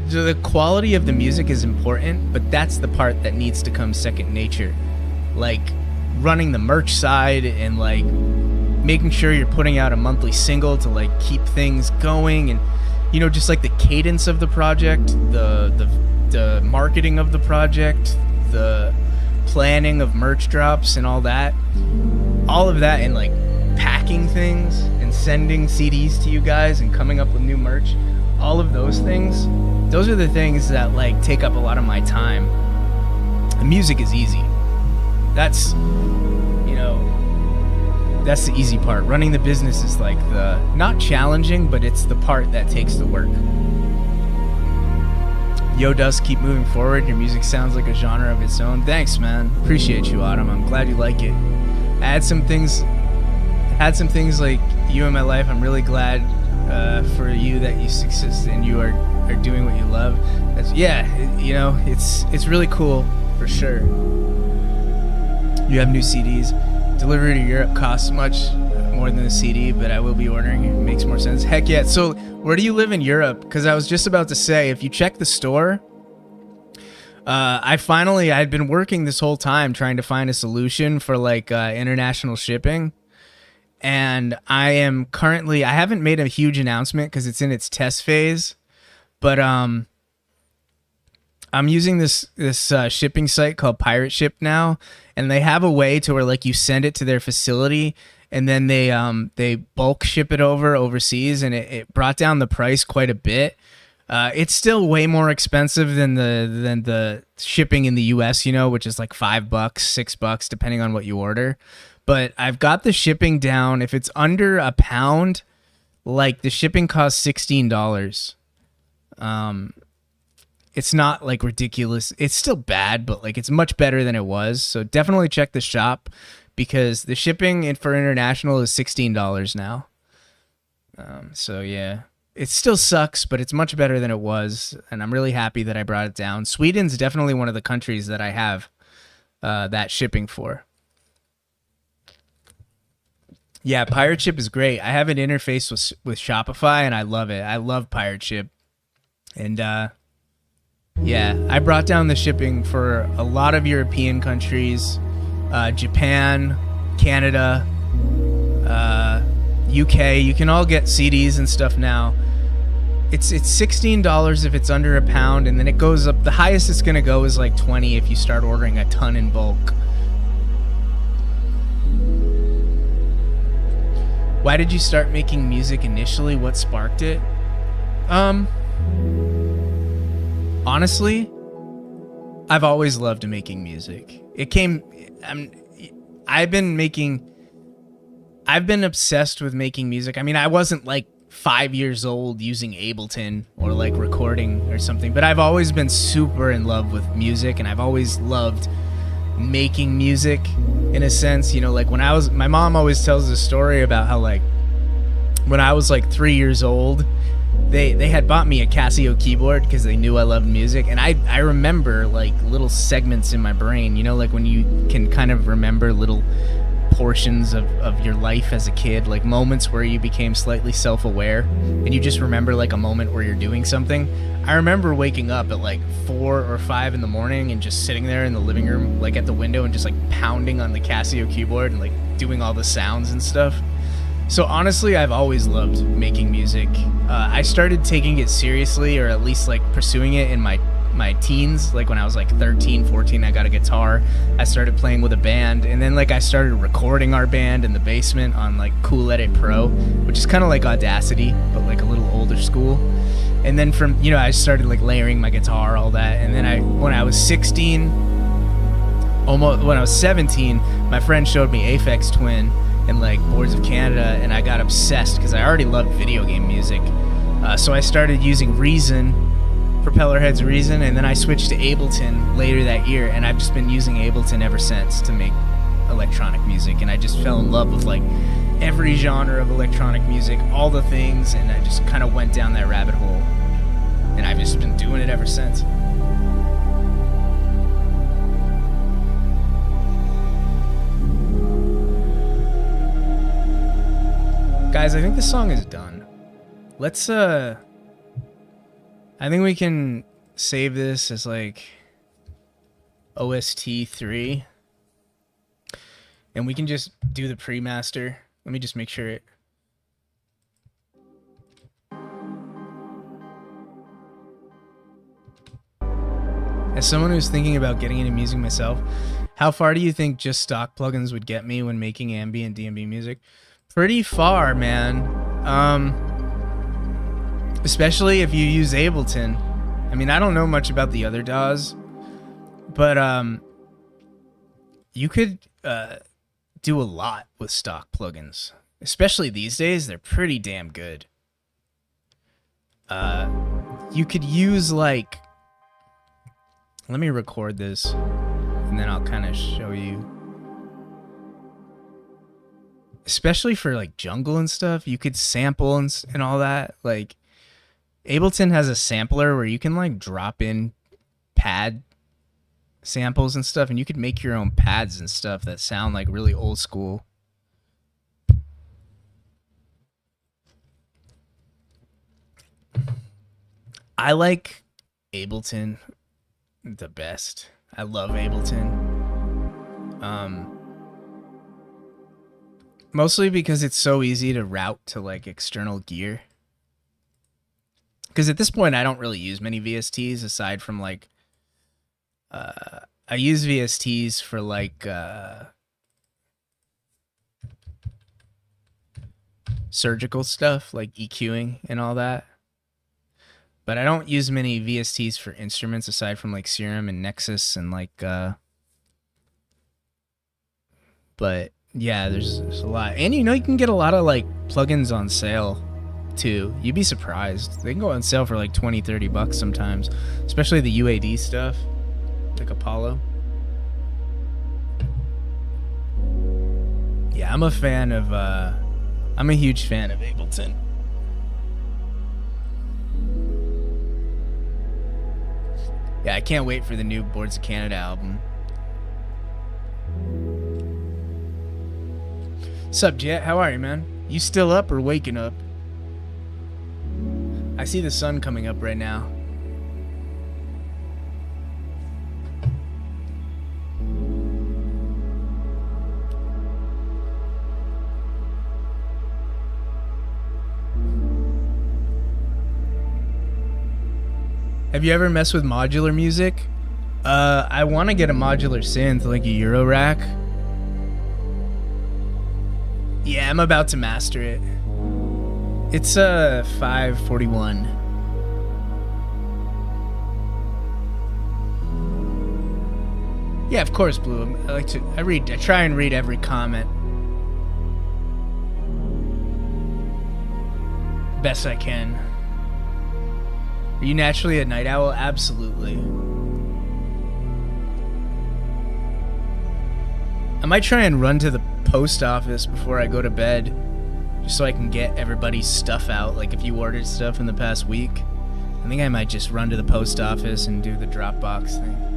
The quality of the music is important, but that's the part that needs to come second nature. Like running the merch side and like making sure you're putting out a monthly single to like keep things going, and you know, just like the cadence of the project, the marketing of the project, the planning of merch drops and all that, and like packing things and sending CDs to you guys and coming up with new merch. All of those things, those are the things that like take up a lot of my time. The music is easy. That's, you know, that's the easy part. Running the business is like the, not challenging, but it's the part that takes the work. Yo, Dusk, keep moving forward. Your music sounds like a genre of its own. Thanks, man. Appreciate you, Autumn. I'm glad you like it. I had some things like you in my life. I'm really glad for you that you success and you are doing what you love. You know, it's really cool for sure. You have new CDs. Delivery to Europe costs much more than the CD, but I will be ordering. It makes more sense. Heck yeah. So where do you live in Europe? Because I was just about to say, if you check the store, I'd been working this whole time trying to find a solution for like international shipping. And I haven't made a huge announcement because it's in its test phase, but I'm using this shipping site called Pirate Ship now, and they have a way to where like you send it to their facility and then they bulk ship it overseas, and it brought down the price quite a bit. It's still way more expensive than the shipping in the US, you know, which is like $5, $6 depending on what you order. But I've got the shipping down. If it's under £1, like the shipping costs $16. It's not like ridiculous. It's still bad, but like it's much better than it was. So definitely check the shop, because the shipping for international is $16 now. So yeah, it still sucks, but it's much better than it was. And I'm really happy that I brought it down. Sweden's definitely one of the countries that I have that shipping for. Yeah, Pirate Ship is great. I have an interface with Shopify, and I love it. I love Pirate Ship. And yeah, I brought down the shipping for a lot of European countries, Japan, Canada, UK. You can all get CDs and stuff now. It's $16 if it's under £1, and then it goes up. The highest it's going to go is like $20 if you start ordering a ton in bulk. Why did you start making music initially? What sparked it? Honestly, I've always loved making music. I've been obsessed with making music. I mean, I wasn't like 5 years old using Ableton or like recording or something, but I've always been super in love with music, and I've always loved making music in a sense. You know, like my mom always tells a story about how like when I was like 3 years old, they had bought me a Casio keyboard because they knew I loved music, and I remember like little segments in my brain, you know, like when you can kind of remember little portions of your life as a kid, like moments where you became slightly self-aware and you just remember like a moment where you're doing something. I remember waking up at like 4 or 5 in the morning and just sitting there in the living room, like at the window, and just like pounding on the Casio keyboard and like doing all the sounds and stuff. So honestly, I've always loved making music. I started taking it seriously, or at least like pursuing it in my teens. Like when I was like 13, 14, I got a guitar. I started playing with a band, and then like I started recording our band in the basement on like Cool Edit Pro, which is kind of like Audacity, but like a little older school. And then from, you know, I started like layering my guitar, all that. And then when I was 17, my friend showed me Aphex Twin and like Boards of Canada, and I got obsessed because I already loved video game music. So I started using Reason, Propellerhead's Reason, and then I switched to Ableton later that year, and I've just been using Ableton ever since to make electronic music. And I just fell in love with like every genre of electronic music, all the things, and I just kind of went down that rabbit hole, and I've just been doing it ever since. Guys, I think this song is done. Let's I think we can save this as like OST 3, and we can just do the pre-master. Let me just make sure it. As someone who's thinking about getting into music myself, how far do you think just stock plugins would get me when making ambient DnB music? Pretty far, man. Especially if you use Ableton. I mean, I don't know much about the other DAWs, but you could do a lot with stock plugins. Especially these days, they're pretty damn good. You could use like, let me record this, and then I'll kind of show you. Especially for like jungle and stuff, you could sample and all that. Like Ableton has a sampler where you can like drop in pad samples and stuff, and you could make your own pads and stuff that sound like really old school. I like Ableton the best. I love Ableton. Mostly because it's so easy to route to like external gear. Because at this point, I don't really use many VSTs aside from like, I use VSTs for like surgical stuff, like EQing and all that. But I don't use many VSTs for instruments aside from like Serum and Nexus and like, but yeah, there's a lot. And you know, you can get a lot of like plugins on sale too. You'd be surprised. They can go on sale for like 20-30 bucks sometimes, especially the UAD stuff, like Apollo. Yeah, I'm a huge fan of Ableton. Yeah, I can't wait for the new Boards of Canada album. Sup, Jet? How are you, man? You still up or waking up? I see the sun coming up right now. Have you ever messed with modular music? I want to get a modular synth, like a Eurorack. Yeah, I'm about to master it. It's 5:41. Yeah, of course, Blue. I try and read every comment. Best I can. Are you naturally a night owl? Absolutely. I might try and run to the post office before I go to bed, just so I can get everybody's stuff out. Like if you ordered stuff in the past week, I think I might just run to the post office and do the Dropbox thing.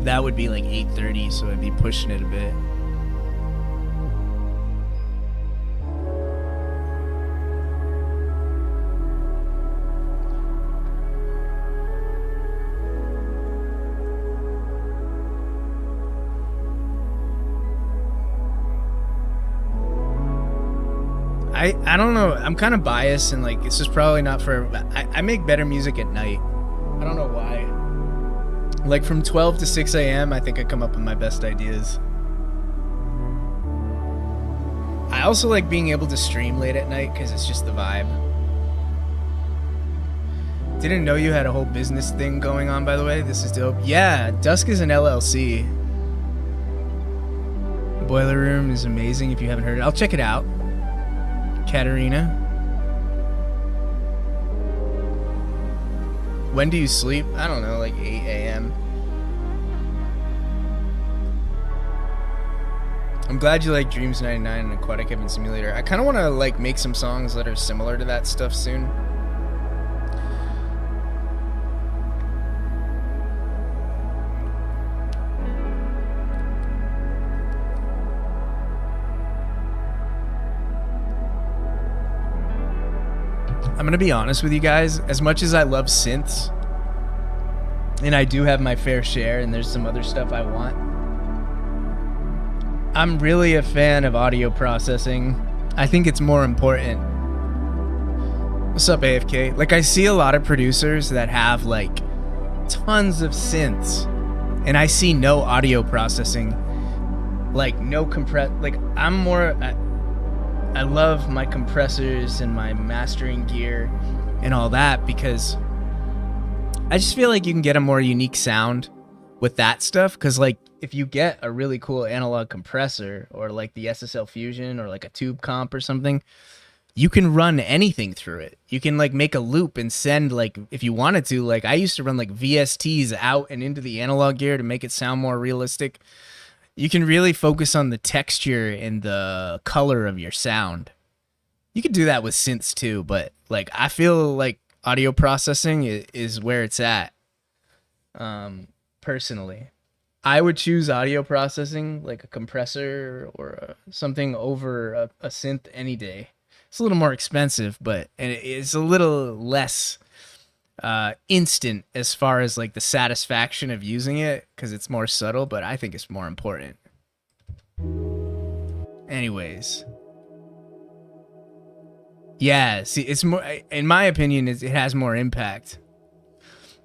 That would be like 8:30, so I'd be pushing it a bit. I don't know. I'm kind of biased, and like it's just probably not for. I make better music at night. I don't know why. Like from 12 to 6 a.m., I think I come up with my best ideas. I also like being able to stream late at night because it's just the vibe. Didn't know you had a whole business thing going on, by the way. This is dope. Yeah, Dusk is an LLC. Boiler Room is amazing if you haven't heard it. I'll check it out. Katarina. When do you sleep? I don't know, like 8 a.m. I'm glad you like Dreams 99 and Aquatic Heaven Simulator. I kind of want to like make some songs that are similar to that stuff soon. I'm gonna be honest with you guys, as much as I love synths, and I do have my fair share, and there's some other stuff I want, I'm really a fan of audio processing. I think it's more important. What's up, AFK? Like, I see a lot of producers that have like tons of synths, and I see no audio processing, like no like I'm more I love my compressors and my mastering gear and all that because I just feel like you can get a more unique sound with that stuff. Because like if you get a really cool analog compressor or like the SSL Fusion or like a tube comp or something, you can run anything through it. You can like make a loop and send, like if you wanted to, like I used to run like VSTs out and into the analog gear to make it sound more realistic. You can really focus on the texture and the color of your sound. You can do that with synths too, but like I feel like audio processing is where it's at. Personally, I would choose audio processing, like a compressor or something over a synth any day. It's a little more expensive, but and it's a little less instant as far as like the satisfaction of using it because it's more subtle, but I think it's more important. Anyways, yeah, see, it's more, in my opinion, it has more impact.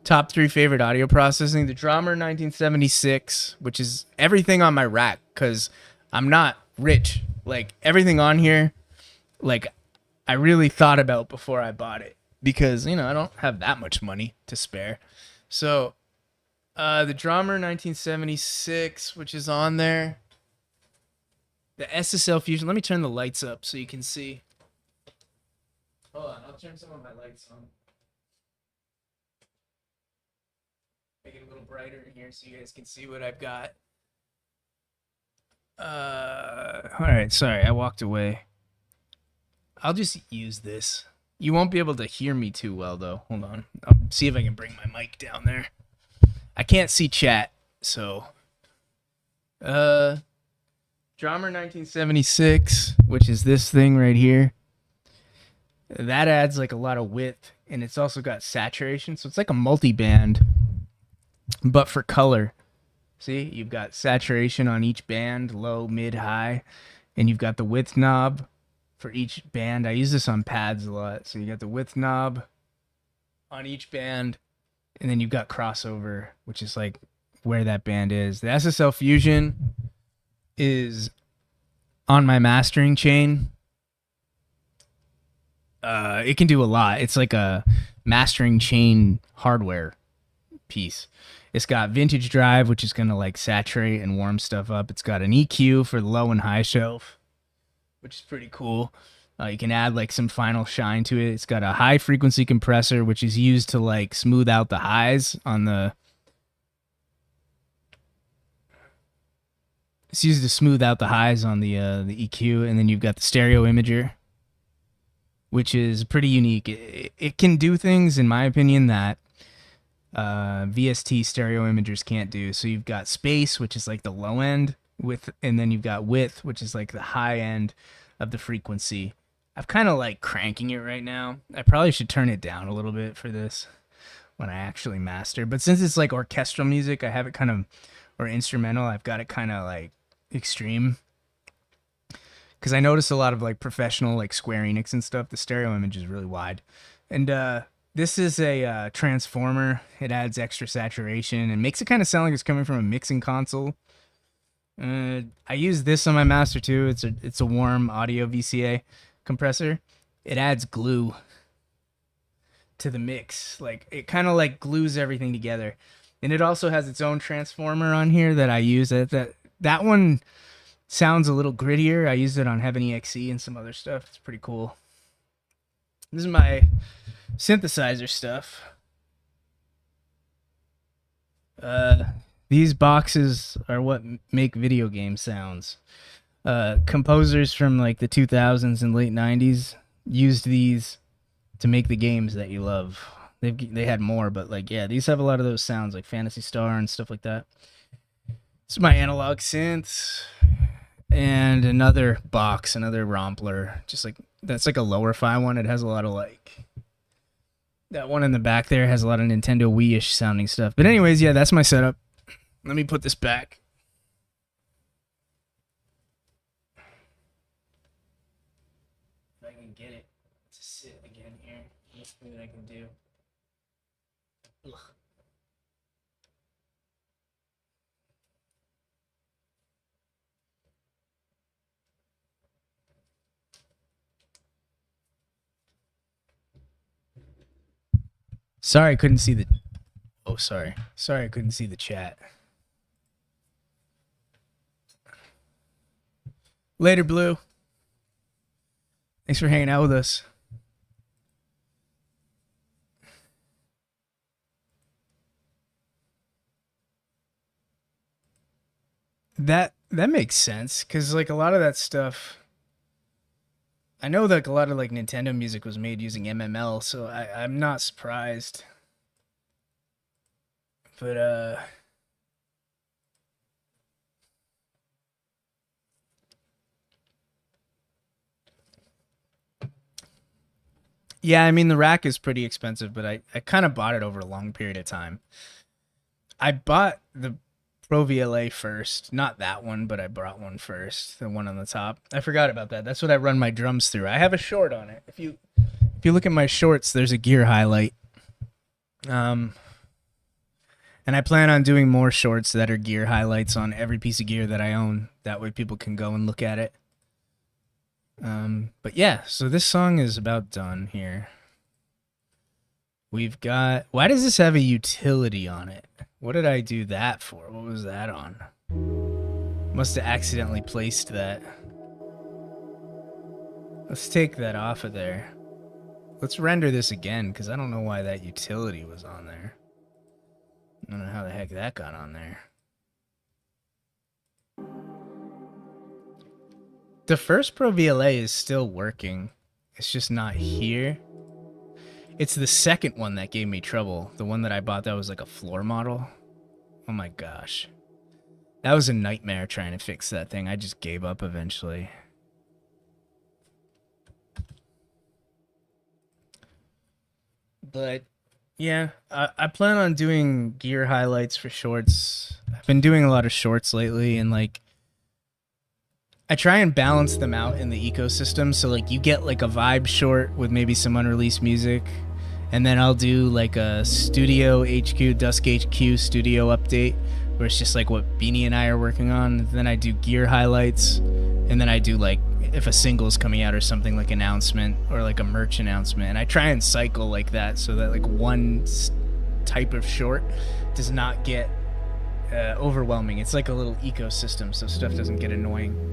Top 3 favorite audio processing: the Drummer 1976, which is everything on my rack because I'm not rich. Like everything on here, like I really thought about before I bought it. Because, you know, I don't have that much money to spare. So, the Drummer 1976, which is on there. The SSL Fusion. Let me turn the lights up so you can see. Hold on, I'll turn some of my lights on. Make it a little brighter in here so you guys can see what I've got. Alright, sorry, I walked away. I'll just use this. You won't be able to hear me too well, though. Hold on. I'll see if I can bring my mic down there. I can't see chat, so... Drummer 1976, which is this thing right here. That adds, like, a lot of width, and it's also got saturation, so it's like a multi-band, but for color. See? You've got saturation on each band, low, mid, high, and you've got the width knob for each band. I use this on pads a lot. So you got the width knob on each band, and then you've got crossover, which is like where that band is. The SSL Fusion is on my mastering chain. It can do a lot. It's like a mastering chain hardware piece. It's got vintage drive, which is going to like saturate and warm stuff up. It's got an EQ for the low and high shelf, which is pretty cool. You can add like some final shine to it. It's got a high frequency compressor, which is used to like smooth out the highs on the. It's used to smooth out the highs on the EQ, and then you've got the stereo imager, which is pretty unique. It can do things, in my opinion, that VST stereo imagers can't do. So you've got space, which is like the low end, and then you've got width, which is like the high end of the frequency. I'm kind of like cranking it right now. I probably should turn it down a little bit for this when I actually master. But since it's like orchestral music, I have it kind of, or instrumental, I've got it kind of like extreme. Because I notice a lot of like professional like Square Enix and stuff, the stereo image is really wide. And this is a transformer. It adds extra saturation and makes it kind of sound like it's coming from a mixing console. I use this on my master too. It's a warm audio VCA compressor. It adds glue to the mix. Like it kind of like glues everything together. And it also has its own transformer on here that I use. That one sounds a little grittier. I used it on Heaven EXE and some other stuff. It's pretty cool. This is my synthesizer stuff. These boxes are what make video game sounds. Composers from like the 2000s and late 90s used these to make the games that you love. They had more, but like, yeah, these have a lot of those sounds like Phantasy Star and stuff like that. This is my analog synth. And another box, another Rompler, just like that's like a lower fi one. It has a lot of like that one in the back there has a lot of Nintendo Wii-ish sounding stuff. But anyways, yeah, that's my setup. Let me put this back. If I can get it to sit again here, let's see what I can do. Ugh. Sorry, I couldn't see the... Oh, sorry. Sorry, I couldn't see the chat. Later, Blue. Thanks for hanging out with us. That makes sense, because like a lot of that stuff... I know that a lot of like Nintendo music was made using MML, so I'm not surprised. But yeah, I mean the rack is pretty expensive, but I kind of bought it over a long period of time. I bought the Pro VLA first, not that one, but I brought one first, the one on the top. I forgot about that. That's what I run my drums through. I have a short on it. If you look at my shorts, there's a gear highlight. And I plan on doing more shorts that are gear highlights on every piece of gear that I own. That way people can go and look at it. But yeah, so this song is about done here. We've got... Why does this have a utility on it? What did I do that for? What was that on? Must have accidentally placed that. Let's take that off of there. Let's render this again, because I don't know why that utility was on there. I don't know how the heck that got on there. The first Pro VLA is still working. It's just not here. It's the second one that gave me trouble. The one that I bought that was like a floor model. Oh my gosh. That was a nightmare trying to fix that thing. I just gave up eventually. But yeah, I plan on doing gear highlights for shorts. I've been doing a lot of shorts lately, and like I try and balance them out in the ecosystem. So like you get like a vibe short with maybe some unreleased music, and then I'll do like a Studio HQ, Dusk HQ studio update where it's just like what Beanie and I are working on. Then I do gear highlights, and then I do like if a single's coming out or something, like announcement or like a merch announcement. And I try and cycle like that so that like one type of short does not get overwhelming. It's like a little ecosystem so stuff doesn't get annoying.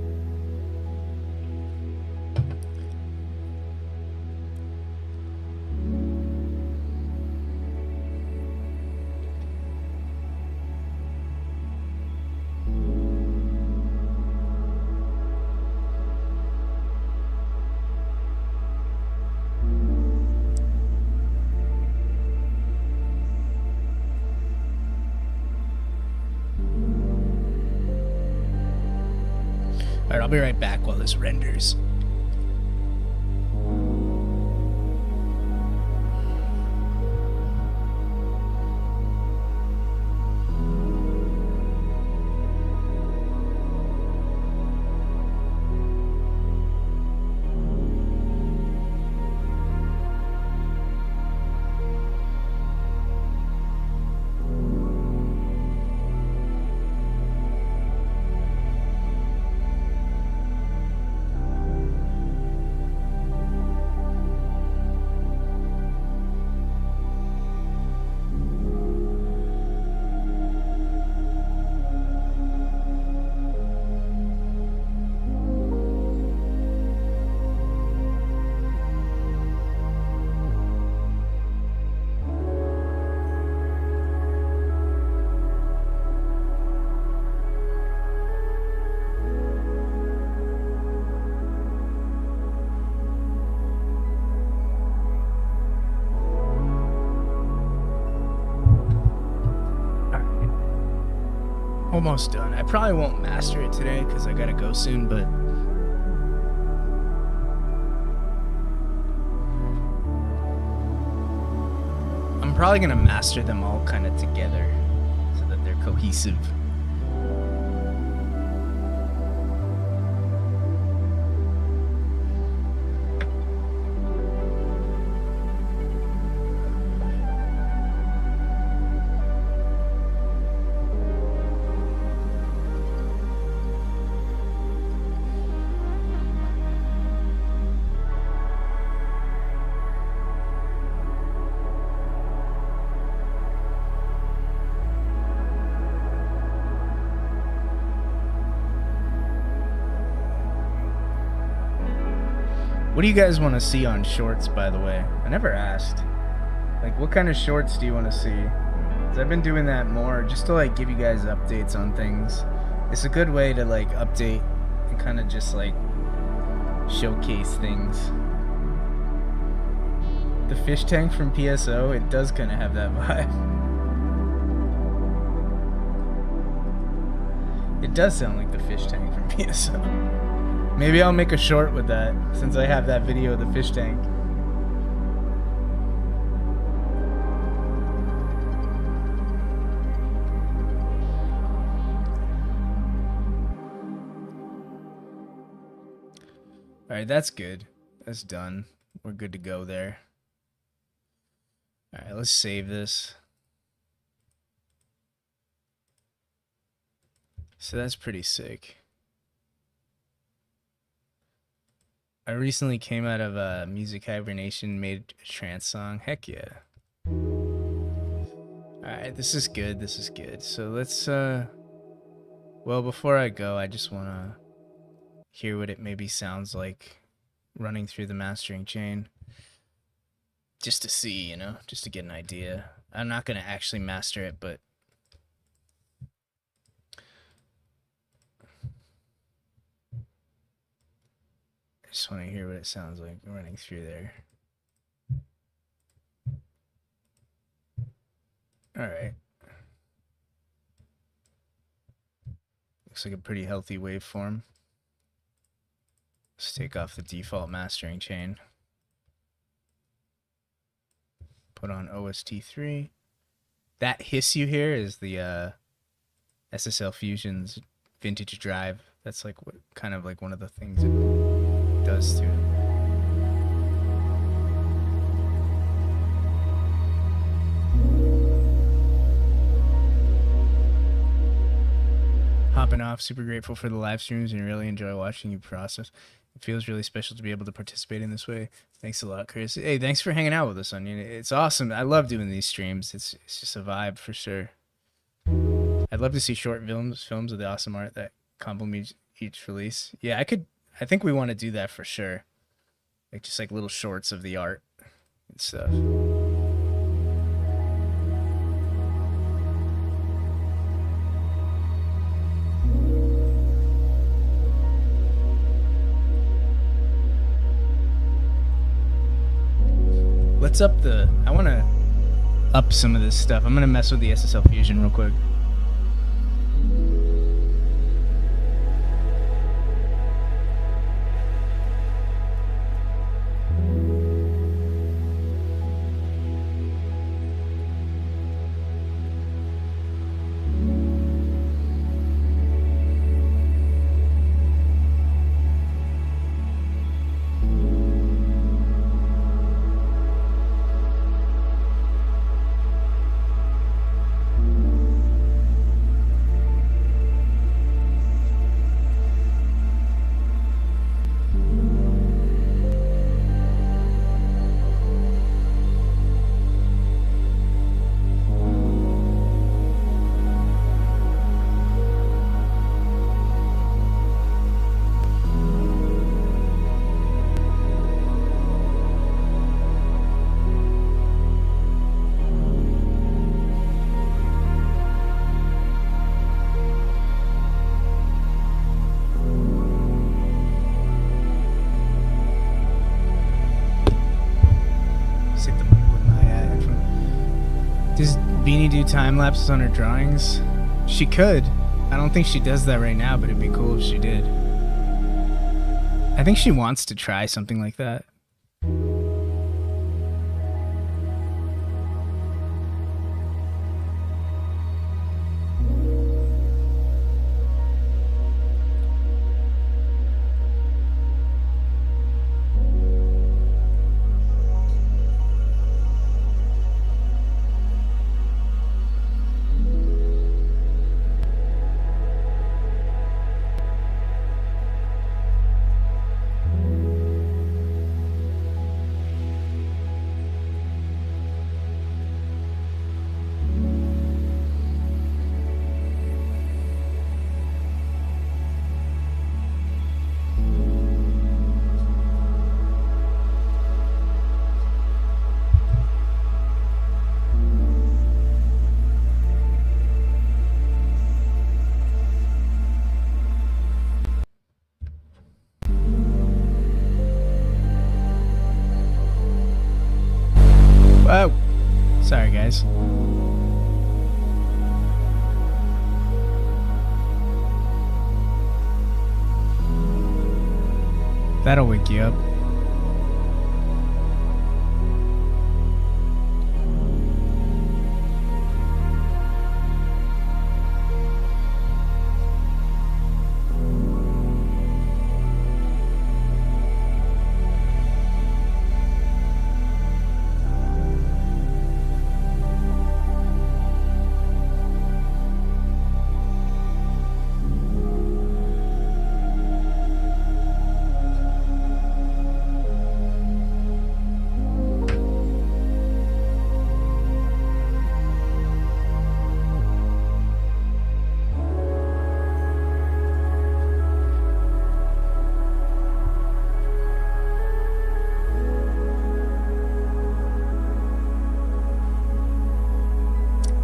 Alright, I'll be right back while this renders. Almost done. I probably won't master it today because I gotta go soon, but I'm probably gonna master them all kind of together so that they're cohesive. What do you guys want to see on shorts, by the way? I never asked. Like, what kind of shorts do you want to see? 'Cause I've been doing that more just to, like, give you guys updates on things. It's a good way to, like, update and kind of just, like, showcase things. The fish tank from PSO, it does kind of have that vibe. It does sound like the fish tank from PSO. Maybe I'll make a short with that, since I have that video of the fish tank. Alright, that's good. That's done. We're good to go there. Alright, let's save this. So that's pretty sick. I recently came out of a Music Hibernation, made a trance song. Heck yeah. Alright, this is good. This is good. So let's, well, before I go, I just want to hear what it maybe sounds like running through the mastering chain. Just to see, you know, just to get an idea. I'm not going to actually master it, but I just want to hear what it sounds like running through there. Alright. Looks like a pretty healthy waveform. Let's take off the default mastering chain. Put on OST3. That hiss you hear is the SSL Fusion's vintage drive. That's like what kind of like one of the things it does to it. hopping off. Super grateful for the live streams and really enjoy watching you process. It feels really special to be able to participate in this way. Thanks a lot, Chris. Hey, thanks for hanging out with us, Onion. It's awesome. I love doing these streams. It's just a vibe for sure. I'd love to see short films of the awesome art that complement each release. Yeah, I think we want to do that for sure. Like just like little shorts of the art and stuff. Let's I want to up some of this stuff. I'm going to mess with the SSL Fusion real quick. Does Beanie do time lapses on her drawings? She could. I don't think she does that right now, but it'd be cool if she did. I think she wants to try something like that. Oh, sorry guys. That'll wake you up.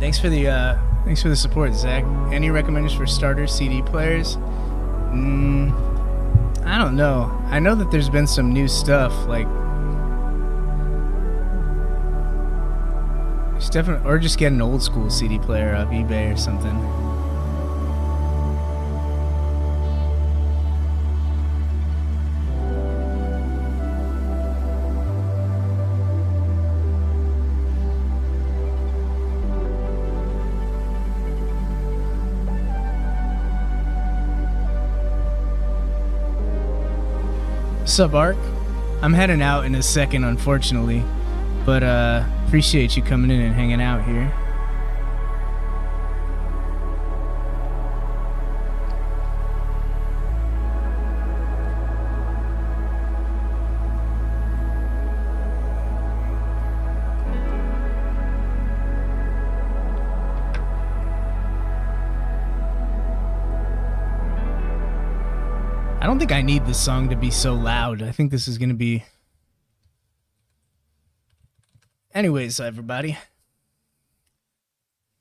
Thanks for the support, Zach. Any recommendations for starter CD players? I don't know. I know that there's been some new stuff like or just get an old school CD player off eBay or something. What's up, Ark? I'm heading out in a second, unfortunately, but appreciate you coming in and hanging out here. don't think I need this song to be so loud. I think this is going to be... Anyways, everybody.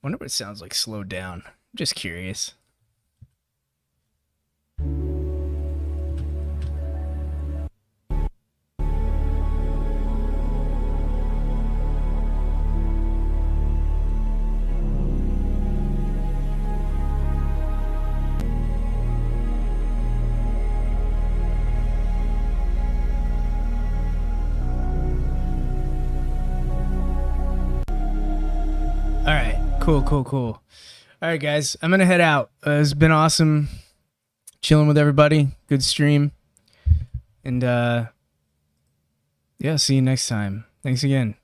Wonder what it sounds like slowed down. I'm just curious. All right, cool. All right, guys, I'm gonna head out. It's been awesome chilling with everybody. Good stream, and yeah, see you next time. Thanks again.